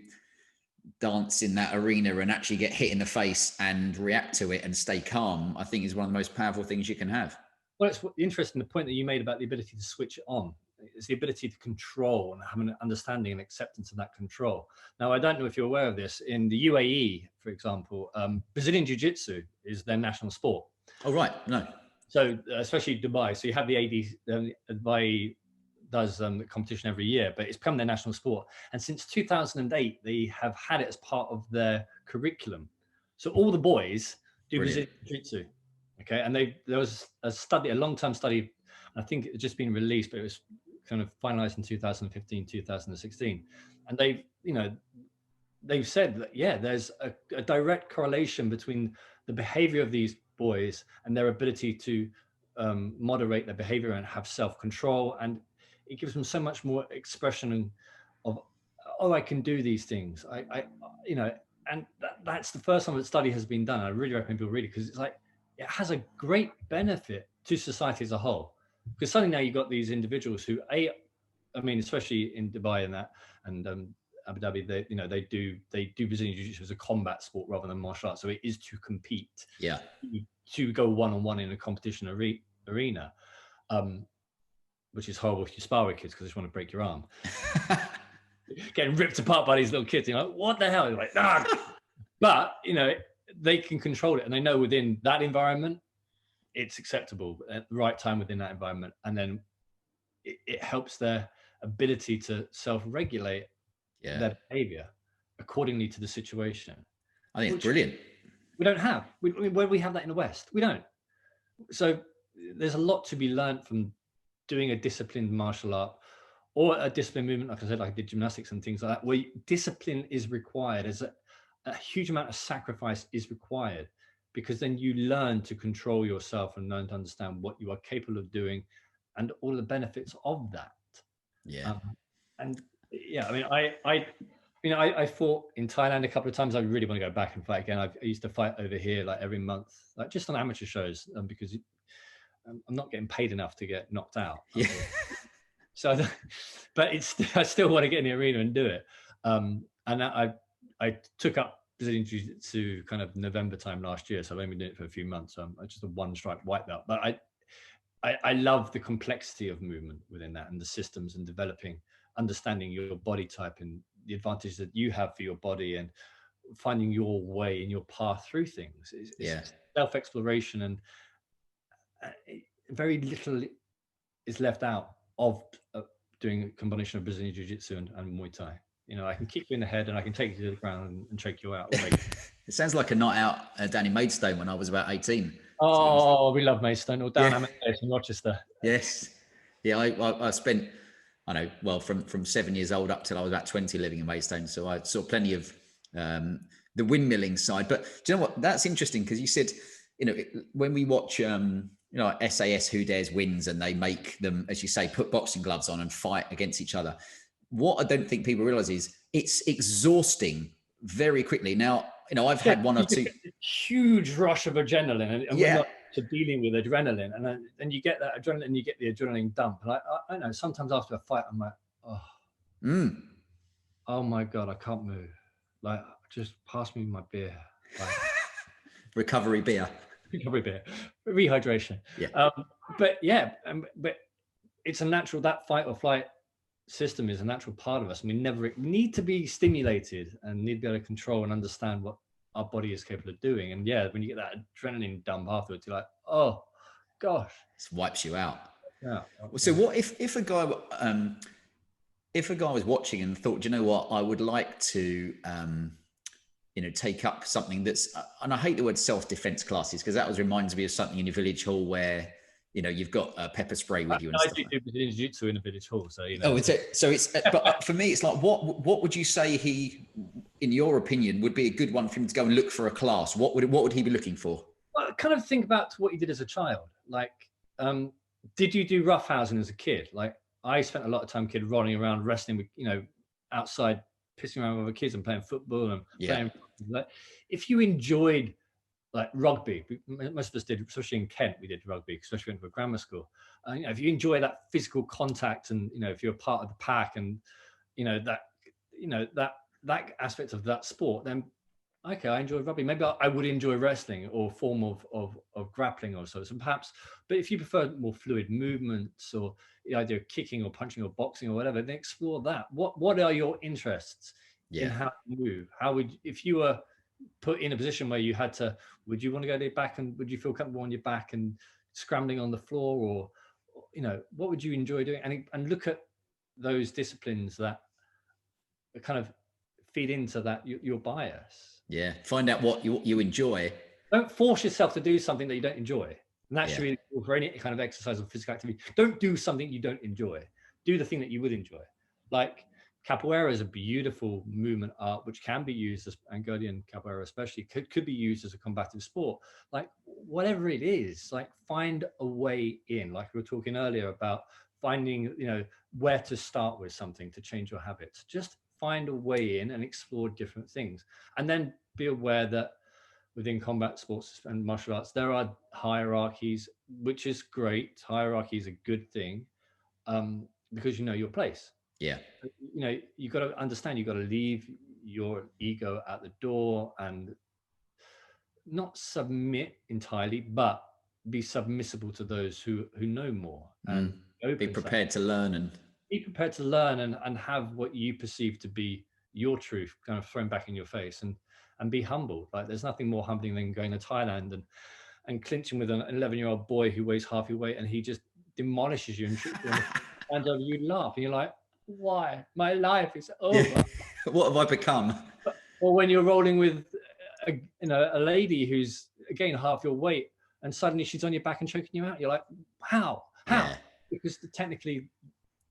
dance in that arena and actually get hit in the face and react to it and stay calm, I think is one of the most powerful things you can have. Well, it's interesting, the point that you made about the ability to switch it on. It's the ability to control and have an understanding and acceptance of that control. Now, I don't know if you're aware of this. In the UAE, for example, Brazilian Jiu-Jitsu is their national sport. Oh, right. No. So especially Dubai. So you have the Dubai does the competition every year, but it's become their national sport. And since 2008, they have had it as part of their curriculum. So all the boys do Brazilian Jiu-Jitsu. Okay. And there was a long-term study, I think it's just been released, but it was kind of finalized in 2015, 2016. And they've said that, there's a direct correlation between the behavior of these boys and their ability to moderate their behavior and have self-control. And it gives them so much more expression of, I can do these things. And that's the first time that study has been done. I really recommend people read it, because it's like, it has a great benefit to society as a whole. Because suddenly now you've got these individuals who, especially in Dubai and that, and Abu Dhabi, they do Brazilian Jiu-Jitsu as a combat sport rather than martial arts. So it is to compete. Yeah. To go one-on-one in a competition arena, which is horrible if you spar with kids because they just want to break your arm. Getting ripped apart by these little kids, what the hell? You're like, ah. But they can control it, and they know within that environment it's acceptable at the right time within that environment, and then it helps their ability to self-regulate their behavior accordingly to the situation. I think it's brilliant. We don't have. Where we have that in the West, we don't. So there's a lot to be learned from doing a disciplined martial art or a disciplined movement, like I said, like I did gymnastics and things like that, where discipline is required. There's a huge amount of sacrifice is required, because then you learn to control yourself and learn to understand what you are capable of doing and all the benefits of that. And yeah, I mean, I fought in Thailand a couple of times. I really want to go back and fight again. I used to fight over here like every month, like just on amateur shows, because I'm not getting paid enough to get knocked out. Yeah. So, but I still want to get in the arena and do it. And I took up Brazilian Jiu-Jitsu kind of November time last year, so I've only been doing it for a few months. I'm just a one-stripe white belt, but I love the complexity of movement within that, and the systems, and developing, understanding your body type and the advantage that you have for your body, and finding your way and your path through things. It's self-exploration, and very little is left out of doing a combination of Brazilian Jiu-Jitsu and Muay Thai. You know, I can kick you in the head and I can take you to the ground and shake you out. It sounds like a night out down in Maidstone when I was about 18. Oh, we love Maidstone, or down Amadeus in Rochester. Yes. Yeah, I spent, I know, well, from 7 years old up till I was about 20 living in Maidstone. So I saw plenty of the windmilling side. But do you know what? That's interesting, because you said, you know, when we watch, you know, SAS Who Dares Wins, and they make them, as you say, put boxing gloves on and fight against each other. What I don't think people realize is it's exhausting very quickly. Now, you know, I've had one or two huge rush of adrenaline, and we're not to dealing with adrenaline, and then you get that adrenaline, you get the adrenaline dump. And I know sometimes after a fight, I'm like, oh my God, I can't move. Like, just pass me my beer. Like, recovery beer. Rehydration. But it's a natural, that fight or flight system is a natural part of us, and we need to be stimulated and need to be able to control and understand what our body is capable of doing. And when you get that adrenaline dump afterwards, you're like, oh gosh, it wipes you out. So what if a guy was watching and thought, do you know what, I would like to you know, take up something that's, and I hate the word self-defense classes, because that reminds me of something in your village hall where, you know, you've got a pepper spray with you and stuff. I do jiu-jitsu in a village hall, so you know. Oh, it's but for me, it's like, what would you say in your opinion, would be a good one for him to go and look for a class? What would he be looking for? Well, kind of think about what you did as a child. Like, did you do roughhousing as a kid? Like, I spent a lot of time rolling around, wrestling with, you know, outside, pissing around with other kids and playing football and playing. Like, if you enjoyed like rugby, most of us did, especially in Kent, we did rugby, especially went to a grammar school. You know, if you enjoy that physical contact, and you know, if you're part of the pack, and you know that aspect of that sport, then okay, I enjoy rugby. Maybe I would enjoy wrestling or form of grappling or so. So perhaps, but if you prefer more fluid movements, or the idea of kicking or punching or boxing or whatever, then explore that. What are your interests in how to move? How would, if you were put in a position where you had to, would you want to go to your back, and would you feel comfortable on your back and scrambling on the floor, or you know, what would you enjoy doing? And look at those disciplines that kind of feed into that, your bias. Find out what you enjoy. Don't force yourself to do something that you don't enjoy. And that should be for any kind of exercise or physical activity. Don't do something you don't enjoy. Do the thing that you would enjoy. Like capoeira is a beautiful movement art, which can be used as Angolan capoeira, especially could be used as a combative sport. Like whatever it is, like find a way in. Like we were talking earlier about finding, you know, where to start with something to change your habits. Just find a way in and explore different things, and then be aware that within combat sports and martial arts, there are hierarchies, which is great. Hierarchy is a good thing, because you know your place. You know, you got to understand, you got to leave your ego at the door and not submit entirely, but be submissible to those who know more, and be prepared to learn, and be prepared to learn, and have what you perceive to be your truth kind of thrown back in your face, and be humble. Like there's nothing more humbling than going to Thailand and clinching with an 11-year-old boy who weighs half your weight, and he just demolishes you and trips you and over, you laugh and you're like, why? My life is over. Yeah. What have I become? Or when you're rolling with a lady who's again half your weight, and suddenly she's on your back and choking you out. You're like, how? Yeah. Because technically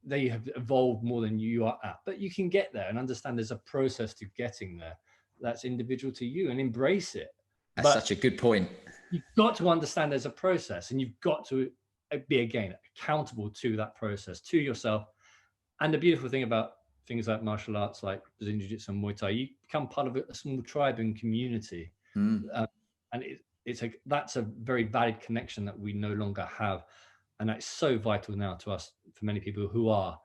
they have evolved more than you are at, but you can get there and understand there's a process to getting there that's individual to you, and embrace it. That's such a good point. You've got to understand there's a process, and you've got to be, again, accountable to that process, to yourself. And the beautiful thing about things like martial arts, like Brazilian Jiu-Jitsu and Muay Thai, you become part of a small tribe and community. And that's a very valid connection that we no longer have. And that's so vital now to us, for many people who are,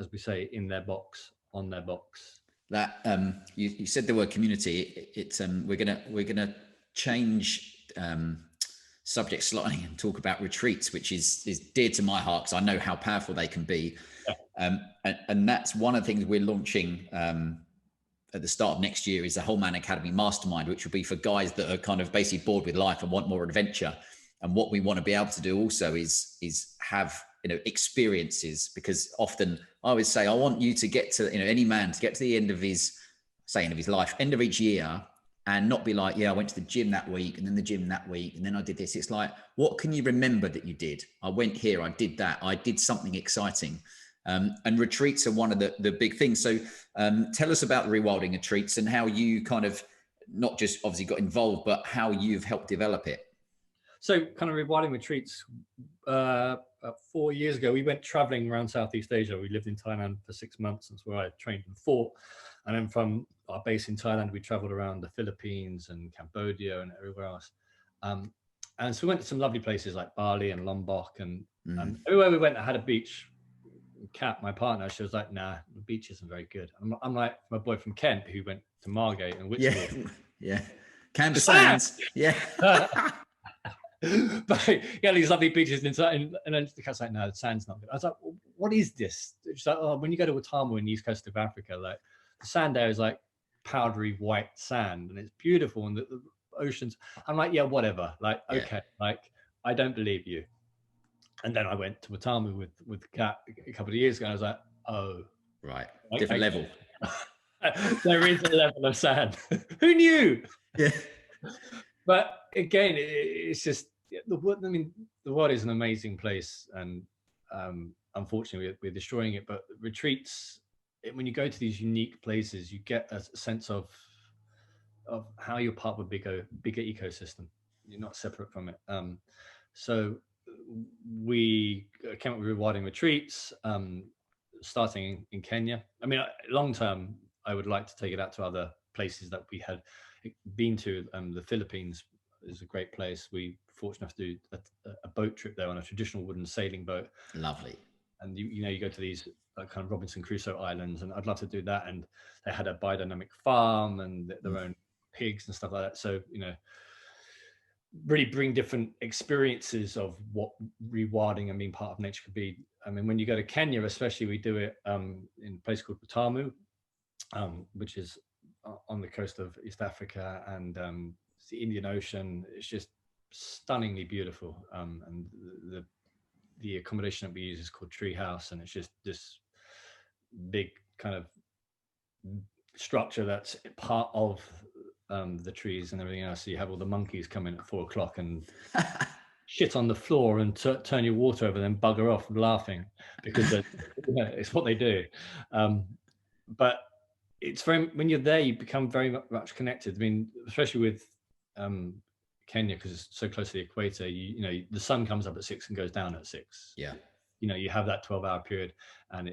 as we say, in their box, on their box. That you said the word community. It's we're gonna change subject slightly and talk about retreats, which is dear to my heart, because I know how powerful they can be. And that's one of the things we're launching at the start of next year, is the Whole Man Academy Mastermind, which will be for guys that are kind of basically bored with life and want more adventure. And what we want to be able to do also is have, experiences, because often I always say, I want you to get to, any man to get to the end of his life, end of each year, and not be like, yeah, I went to the gym that week and then the gym that week and then I did this. It's like, what can you remember that you did? I went here, I did that, I did something exciting. And retreats are one of the big things. So tell us about the rewilding retreats and how you kind of not just obviously got involved, but how you've helped develop it. So kind of rewilding retreats, 4 years ago, we went traveling around Southeast Asia. We lived in Thailand for 6 months. That's where I trained and fought. And then from our base in Thailand, we traveled around the Philippines and Cambodia and everywhere else. And so we went to some lovely places like Bali and Lombok, and everywhere we went, I had a beach. Kat, my partner, she was like, nah, the beach isn't very good. I'm like, my boy from Kent who went to Margate and Wicks Syndrome. Yeah. Canberra Sands. Yeah. But yeah, these lovely beaches inside, and then the cat's like, no, the sand's not good. I was like, well, what is this? She's like, oh, when you go to Watamu in the east coast of Africa, like the sand there is like powdery white sand, and it's beautiful, and the oceans. I'm like, yeah, whatever. Like, okay, like I don't believe you. And then I went to Watamu with the cat a couple of years ago. And I was like, oh, right, different level. There is a level of sand. Who knew? Yeah. But again, it's just the world is an amazing place, and unfortunately, we're destroying it. But retreats, when you go to these unique places, you get a sense of how you're part of a bigger ecosystem. You're not separate from it. So we came up with rewilding retreats, starting in Kenya. I mean, long term, I would like to take it out to other places that we had been to. The Philippines is a great place. We were fortunate enough to do a boat trip there on a traditional wooden sailing boat. Lovely. And you go to these kind of Robinson Crusoe islands, and I'd love to do that. And they had a biodynamic farm and their own pigs and stuff like that. So really bring different experiences of what rewilding and being part of nature could be. I mean, when you go to Kenya, especially, we do it in a place called Watamu, which is on the coast of East Africa, and it's the Indian Ocean. It's just stunningly beautiful. And the accommodation that we use is called Tree House, and it's just this big kind of structure that's part of the trees and everything else. So you have all the monkeys come in at 4 o'clock and shit on the floor and turn your water over, then bugger off laughing because it's what they do. But it's when you're there, you become very much connected. I mean, especially with Kenya, because it's so close to the equator. The sun comes up at 6 and goes down at 6. Yeah. You have that 12-hour period, and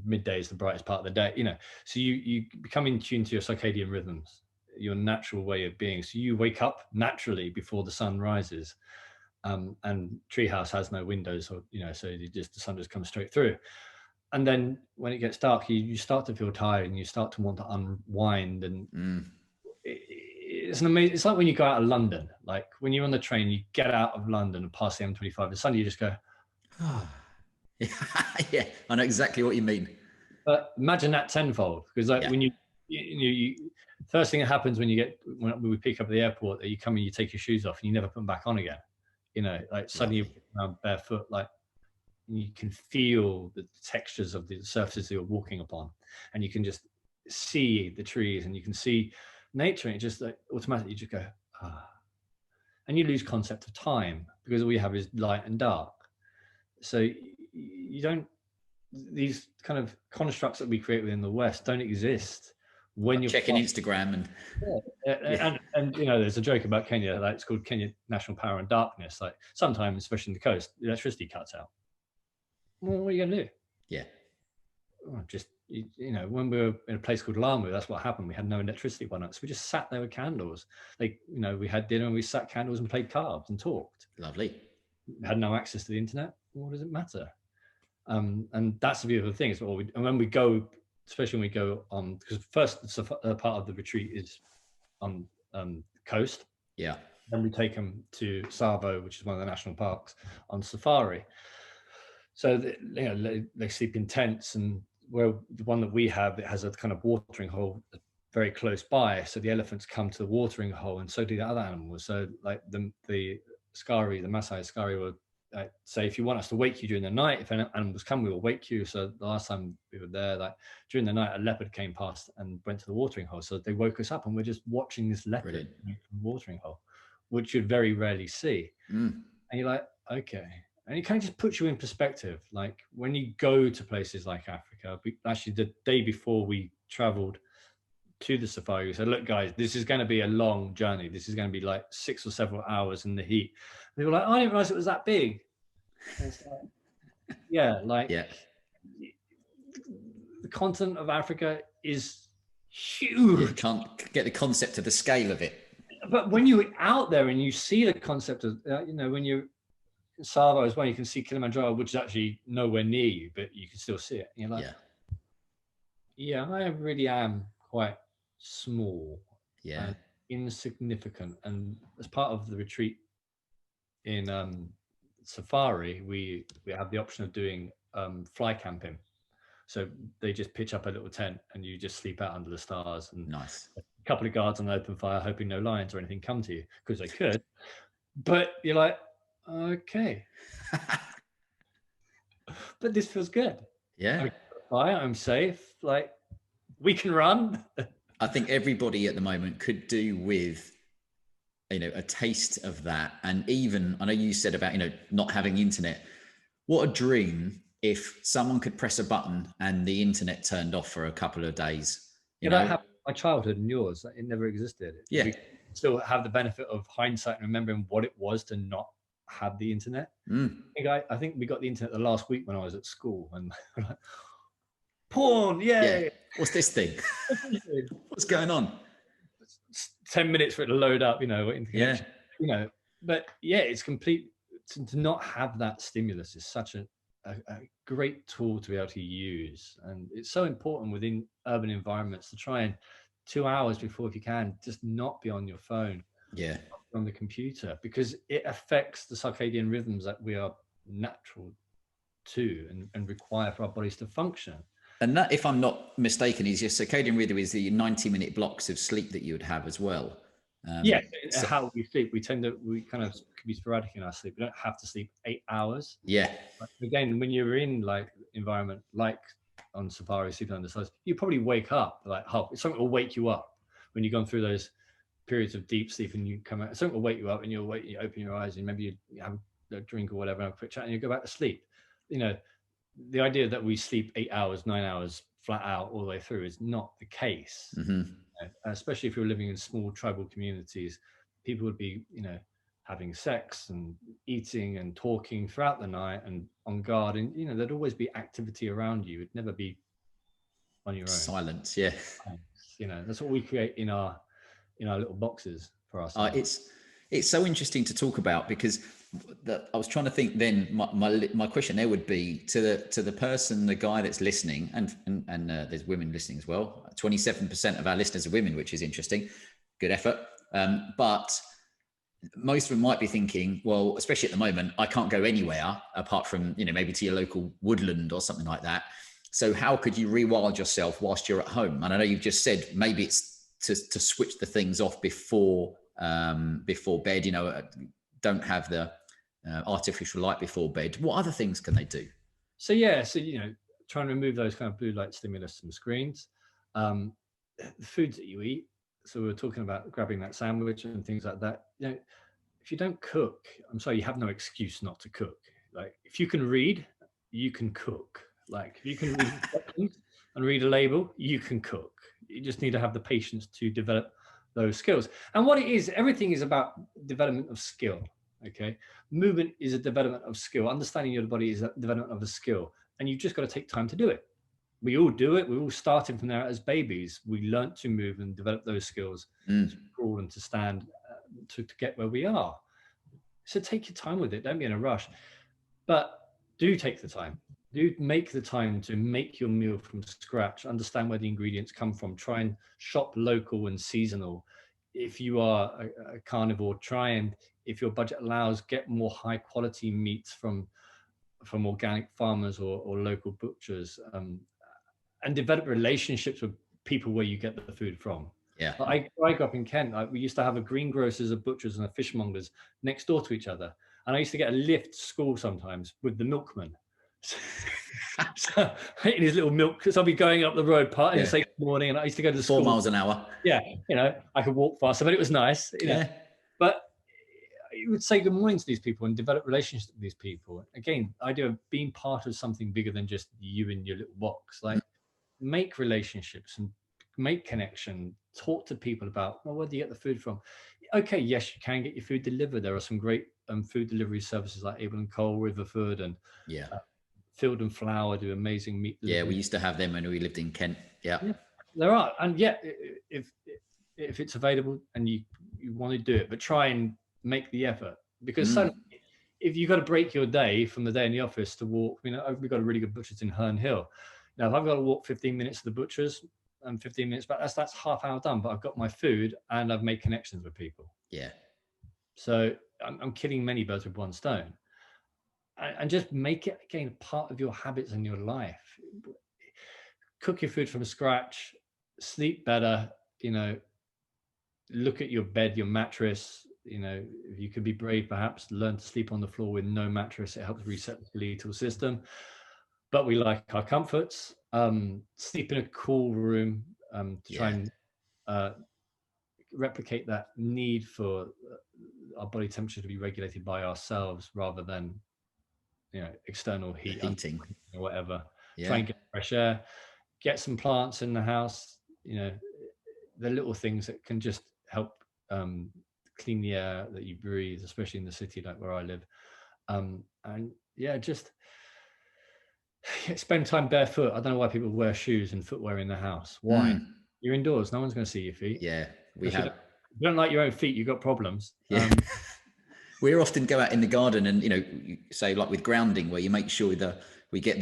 midday is the brightest part of the day. So you become in tune to your circadian rhythms, your natural way of being. So you wake up naturally before the sun rises, and Treehouse has no windows, or so the sun just comes straight through. And then when it gets dark, you start to feel tired and you start to want to unwind. And it's an amazing. It's like when you go out of London. Like when you're on the train, you get out of London and past the M25, and suddenly you just go, oh. Yeah, I know exactly what you mean. But imagine that tenfold, because when you first thing that happens when we pick up at the airport, that you come and you take your shoes off and you never put them back on again. Like suddenly you're around barefoot, like you can feel the textures of the surfaces that you're walking upon, and you can just see the trees and you can see nature, and it just like automatically you just go, ah. And you lose concept of time because all you have is light and dark. So you don't, these kind of constructs that we create within the West don't exist when you're checking Instagram and there's a joke about Kenya, like it's called Kenya National Power and Darkness. Like sometimes, especially in the coast, the electricity cuts out. Well, what are you gonna do? Yeah. Just when we were in a place called Lamu, that's what happened. We had no electricity one night, so we just sat there with candles. Like we had dinner and we sat candles and played cards and talked. Lovely. We had no access to the internet. What does it matter? And that's the beautiful thing. And when we go, especially when we go on, because first part of the retreat is on the coast. Yeah. Then we take them to Tsavo, which is one of the national parks, on safari. So they sleep in tents, and where the one that we have, it has a kind of watering hole very close by. So the elephants come to the watering hole, and so do the other animals. So like the Askari, the Maasai Askari will say, if you want us to wake you during the night, if animals come, we will wake you. So the last time we were there, like during the night, a leopard came past and went to the watering hole. So they woke us up, and we're just watching this leopard from the watering hole, which you'd very rarely see. And you're like, okay. And it kind of just puts you in perspective. Like when you go to places like Africa, actually the day before we traveled to the safari, we said, look guys, this is going to be a long journey. This is going to be like 6 or several hours in the heat. And they were like, I didn't realize it was that big. Like, the continent of Africa is huge. You can't get the concept of the scale of it. But when you're out there and you see the concept of, when you're in Tsavo as well, you can see Kilimanjaro, which is actually nowhere near you, but you can still see it. And you're like, I really am quite small, and insignificant. And as part of the retreat in safari, we have the option of doing fly camping. So they just pitch up a little tent and you just sleep out under the stars, and nice. A couple of guards on open fire, hoping no lions or anything come to you, because they could. But you're like, okay. But this feels good. Yeah. I'm safe. Like we can run. I think everybody at the moment could do with, a taste of that. And even, I know you said about, not having internet. What a dream if someone could press a button and the internet turned off for a couple of days. That happened in my childhood and yours. It never existed. Yeah. We still have the benefit of hindsight and remembering what it was to not have the internet. I think we got the internet the last week when I was at school, and like, porn, yay! Yeah. What's this thing? What's going on? 10 minutes for it to load up, but it's complete. To not have that stimulus is such a great tool to be able to use, and it's so important within urban environments to try and 2 hours before, if you can, just not be on your phone, on the computer, because it affects the circadian rhythms that we are natural to and require for our bodies to function. And that, if I'm not mistaken, is your circadian rhythm is the 90-minute blocks of sleep that you would have as well. How we sleep, we kind of can be sporadic in our sleep. We don't have to sleep 8 hours. But again, when you're in like environment like on safari, sleeping under the stars, you probably wake up like something will wake you up when you've gone through those periods of deep sleep, and you come out, something will wake you up, and you open your eyes, and maybe you have a drink or whatever, and a quick chat, and you go back to sleep. The idea that we sleep 8 hours, 9 hours flat out all the way through is not the case. Especially if you're living in small tribal communities, people would be, having sex and eating and talking throughout the night and on guard, and there'd always be activity around you. It'd never be on your own. Silence, that's what we create in our little boxes for ourselves. It's so interesting to talk about, because I was trying to think then, my question there would be to the person, the guy that's listening, and there's women listening as well. 27% of our listeners are women, which is interesting. Good effort. But most of them might be thinking, well, especially at the moment, I can't go anywhere apart from, maybe to your local woodland or something like that. So how could you rewild yourself whilst you're at home? And I know you've just said maybe it's to switch the things off before bed, don't have the artificial light before bed. What other things can they do? So trying to remove those kind of blue light stimulus from screens, the foods that you eat. So we were talking about grabbing that sandwich and things like that. If you don't cook, I'm sorry, you have no excuse not to cook. Like if you can read, you can cook. Like if you can read instructions and read a label, you can cook. You just need to have the patience to develop those skills. And what it is, everything is about development of skill. Okay, movement is a development of skill. Understanding your body is a development of a skill, and you've just got to take time to do it. We all do it. We're all starting from there as babies. We learn to move and develop those skills to crawl and to stand to get where we are. So take your time with it. Don't be in a rush, but do take the time. Do make the time to make your meal from scratch. Understand where the ingredients come from. Try and shop local and seasonal. If you are a carnivore, try and, if your budget allows, get more high quality meats from organic farmers or local butchers, and develop relationships with people where you get the food from. Yeah. I grew up in Kent. We used to have a greengrocers, a butchers and a fishmongers next door to each other. And I used to get a lift to school sometimes with the milkman. So, in his little milk, because I'll be going up the road partying and say good morning, and I used to go to the 4 school. miles an hour. Yeah, I could walk faster, but it was nice. But you would say good morning to these people and develop relationships with these people. Again, the idea of being part of something bigger than just you in your little box. Like make relationships and make connection. Talk to people about, well, where do you get the food from? Okay, yes, you can get your food delivered. There are some great food delivery services like Able and Cole, River Food, and Field and Flour do amazing meat delivery. Yeah, we used to have them when we lived in Kent. Yeah, there are. And if it's available and you want to do it, but try and make the effort, because if you've got to break your day from the day in the office to walk, we've got a really good butcher's in Herne Hill. Now, if I've got to walk 15 minutes to the butcher's and 15 minutes back, that's half hour done, but I've got my food and I've made connections with people. Yeah. So I'm killing many birds with one stone. And just make it, again, part of your habits in your life. Cook your food from scratch, sleep better, look at your bed, your mattress. If you could be brave, perhaps learn to sleep on the floor with no mattress. It helps reset the skeletal system. But we like our comforts. Sleep in a cool room to try and replicate that need for our body temperature to be regulated by ourselves rather than external heating or whatever. Try and get fresh air, get some plants in the house. The little things that can just help clean the air that you breathe, especially in the city like where I live. Just spend time barefoot. I don't know why people wear shoes and footwear in the house. Why? You're indoors. No one's going to see your feet. Yeah, if you don't like your own feet, you've got problems. Yeah. We often go out in the garden and, say like with grounding, where you make sure that we get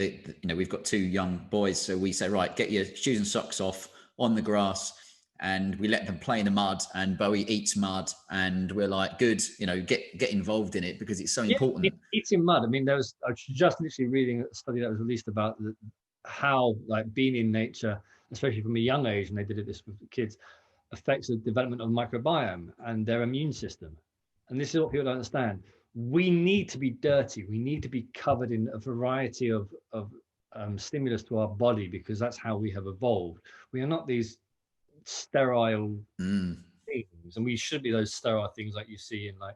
we've got 2 young boys. So we say, right, get your shoes and socks off on the grass, and we let them play in the mud, and Bowie eats mud, and we're like, good, get involved in it because it's so important. Eating mud. I was just literally reading a study that was released about how like being in nature, especially from a young age, and they did this with kids, affects the development of microbiome and their immune system. And this is what people don't understand. We need to be dirty. We need to be covered in a variety of stimulus to our body, because that's how we have evolved. We are not these sterile things, and we should be those sterile things like you see in like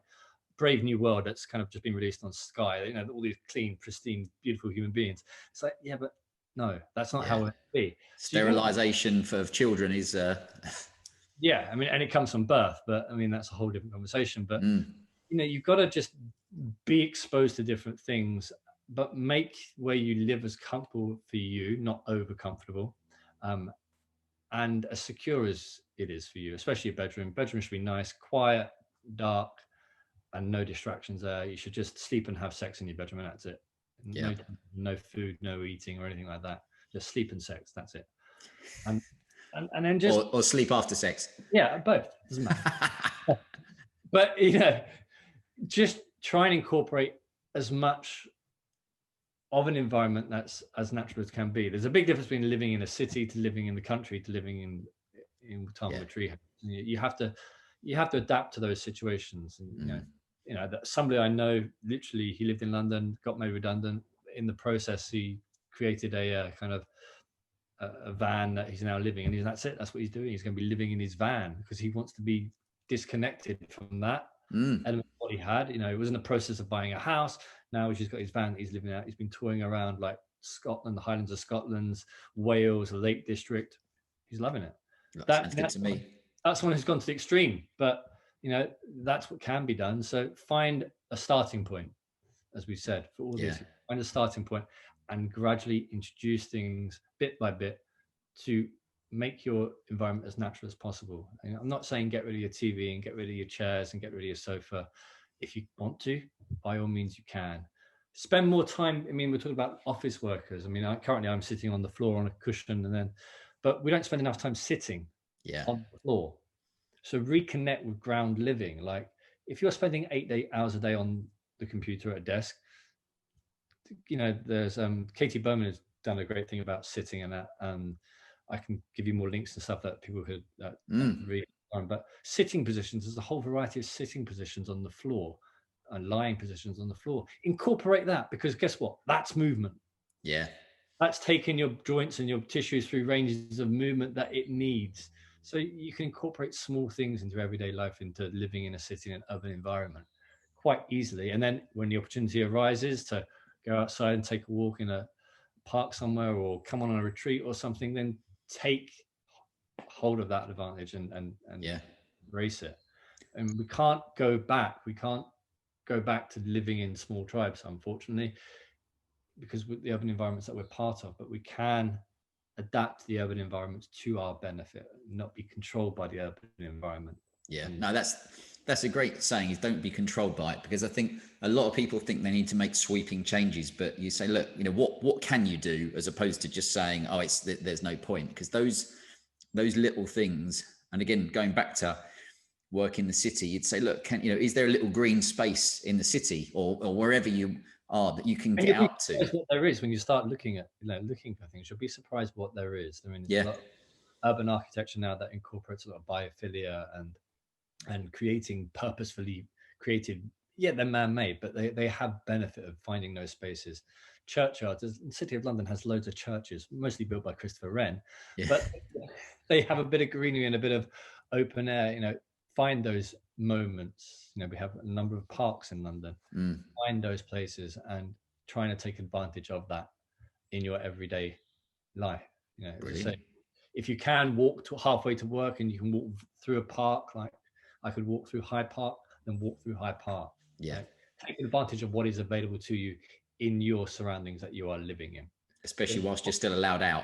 Brave New World that's kind of just been released on Sky. All these clean, pristine, beautiful human beings. It's like, yeah, but no, that's not how it would be. Sterilization for children is yeah, and it comes from birth, but that's a whole different conversation. But you've got to just be exposed to different things, but make where you live as comfortable for you, not over comfortable, and as secure as it is for you, especially your bedroom. Bedroom should be nice, quiet, dark, and no distractions there. You should just sleep and have sex in your bedroom, and that's it. No food, no eating or anything like that. Just sleep and sex, that's it. And then just or sleep after sex. Yeah, both, doesn't matter. But just try and incorporate as much of an environment that's as natural as can be. There's a big difference between living in a city to living in the country to living in time of a tree house. You have to adapt to those situations. And that somebody I know, literally, he lived in London, got made redundant. In the process, he created a kind of a van that he's now living in. That's it. That's what he's doing. He's going to be living in his van because he wants to be disconnected from that element of what he had. It was in the process of buying a house. Now he's just got his van that he's living out. He's been touring around like Scotland, the Highlands of Scotland, Wales, the Lake District. He's loving it. Sounds good to me. That's one who's gone to the extreme, but that's what can be done. So find a starting point, as we said, for all this. Find a starting point and gradually introduce things bit by bit to make your environment as natural as possible. I'm not saying get rid of your TV and get rid of your chairs and get rid of your sofa. If you want to, by all means you can. Spend more time. We're talking about office workers. Currently I'm sitting on the floor on a cushion, but we don't spend enough time sitting on the floor. So reconnect with ground living. Like if you're spending 8 hours a day on the computer at a desk, there's Katie Bowman has done a great thing about sitting and that. I can give you more links and stuff that people could read. But sitting positions, there's a whole variety of sitting positions on the floor and lying positions on the floor. Incorporate that, because guess what? That's movement. Yeah. That's taking your joints and your tissues through ranges of movement that it needs. So you can incorporate small things into everyday life, into living in a city and urban environment quite easily. And then when the opportunity arises to go outside and take a walk in a park somewhere or come on a retreat or something, then take hold of that advantage and embrace it. And we can't go back. We can't go back to living in small tribes, unfortunately, because with the urban environments that we're part of, but we can adapt the urban environments to our benefit, not be controlled by the urban environment. Yeah, no, that's a great saying, is don't be controlled by it, because I think a lot of people think they need to make sweeping changes, but you say, look, what can you do, as opposed to just saying, oh, there's no point, because those little things. And again, going back to work in the city, you'd say, look, is there a little green space in the city or wherever you are that you can get out to? What there is when you start looking for things, you'll be surprised what there is. There's a lot of urban architecture now that incorporates a lot of biophilia and creating purposefully created. Yeah, they're man-made, but they have benefit of finding those spaces. Churchyards, the City of London has loads of churches, mostly built by Christopher Wren, but they have a bit of greenery and a bit of open air. Find those moments. We have a number of parks in London. Find those places and trying to take advantage of that in your everyday life. So if you can walk halfway to work and you can walk through a park, like I could walk through Hyde Park, then walk through Hyde Park. Take advantage of what is available to you in your surroundings that you are living in, especially whilst you're still allowed out.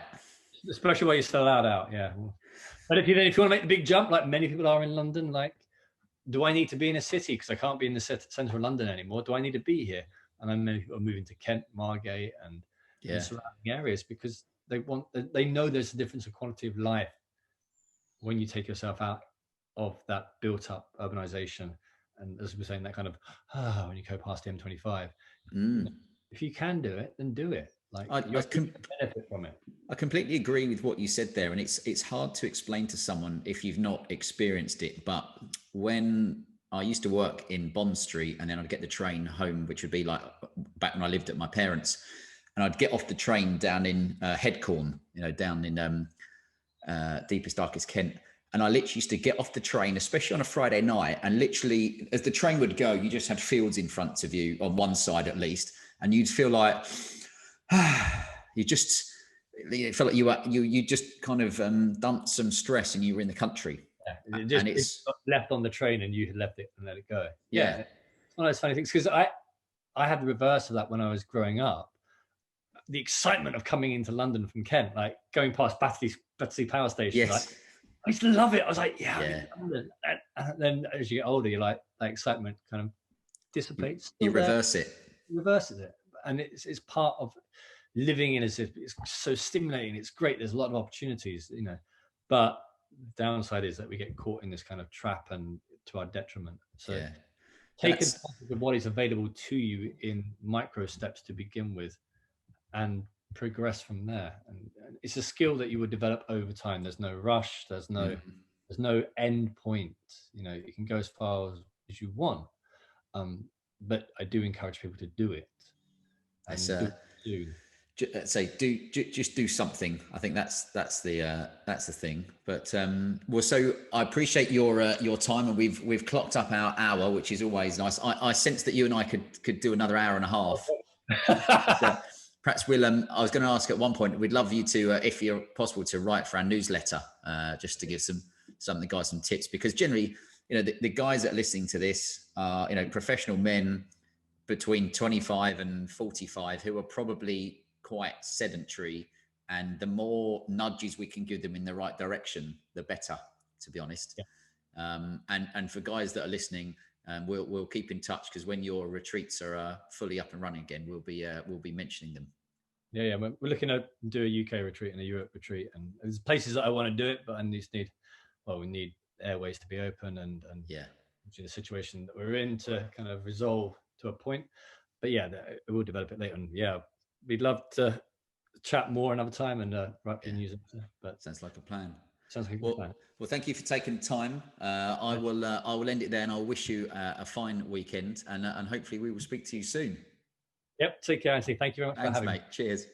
Especially while you're still allowed out, yeah. But if you want to make the big jump, like many people are in London, like, do I need to be in a city because I can't be in the centre of London anymore? Do I need to be here? And then many people are moving to Kent, Margate, and surrounding areas because they know there's a difference in quality of life when you take yourself out of that built-up urbanisation. And as we were saying, that kind of when you go past the M25, if you can do it, then do it. Like I benefit from it. I completely agree with what you said there, and it's hard to explain to someone if you've not experienced it. But when I used to work in Bond Street, and then I'd get the train home, which would be like back when I lived at my parents', and I'd get off the train down in Headcorn, down in deepest, darkest Kent. And I literally used to get off the train, especially on a Friday night, and literally as the train would go, you just had fields in front of you on one side at least, and you'd feel like it felt like you just kind of dumped some stress and you were in the country. Yeah, it's left on the train and you had left it and let it go. Yeah. It's one of those funny things, because I had the reverse of that when I was growing up. The excitement of coming into London from Kent, like going past Battersea Power Station, like, I used to love it. I was like, and then as you get older, you're like, that excitement kind of dissipates. You reverse it. Reverses it. And it's part of living in a city. It's so stimulating. It's great. There's a lot of opportunities, but the downside is that we get caught in this kind of trap and to our detriment. So take advantage of what is available to you in micro steps to begin with, and progress from there. And it's a skill that you would develop over time. There's no rush. There's no end point. You know, you can go as far as you want. But I do encourage people to do it, and do it soon. Say just do something. I think that's the thing. But well, so I appreciate your time, and we've clocked up our hour, which is always nice. I sense that you and I could do another hour and a half. So perhaps we'll. I was going to ask at one point. We'd love you to, if you're possible, to write for our newsletter, just to give the guys some tips, because generally, you know, the guys that are listening to this are, you know, professional men between 25 and 45 who are probably quite sedentary, and the more nudges we can give them in the right direction, the better, to be honest. Yeah. And for guys that are listening, we'll keep in touch, because when your retreats are fully up and running again, we'll be mentioning them. Yeah, we're looking to do a UK retreat and a Europe retreat, and there's places that I want to do it, but I just need, we need airways to be open, and yeah, the situation that we're in to kind of resolve to a point. But yeah, we'll develop it later. And yeah, we'd love to chat more another time and write the news. But sounds like a plan. Sounds like a plan. Well, thank you for taking the time. I will end it there, and I'll wish you a fine weekend, and hopefully we will speak to you soon. Yep. Take care, Anthony. Thank you very much for having me. Thanks, mate. Cheers.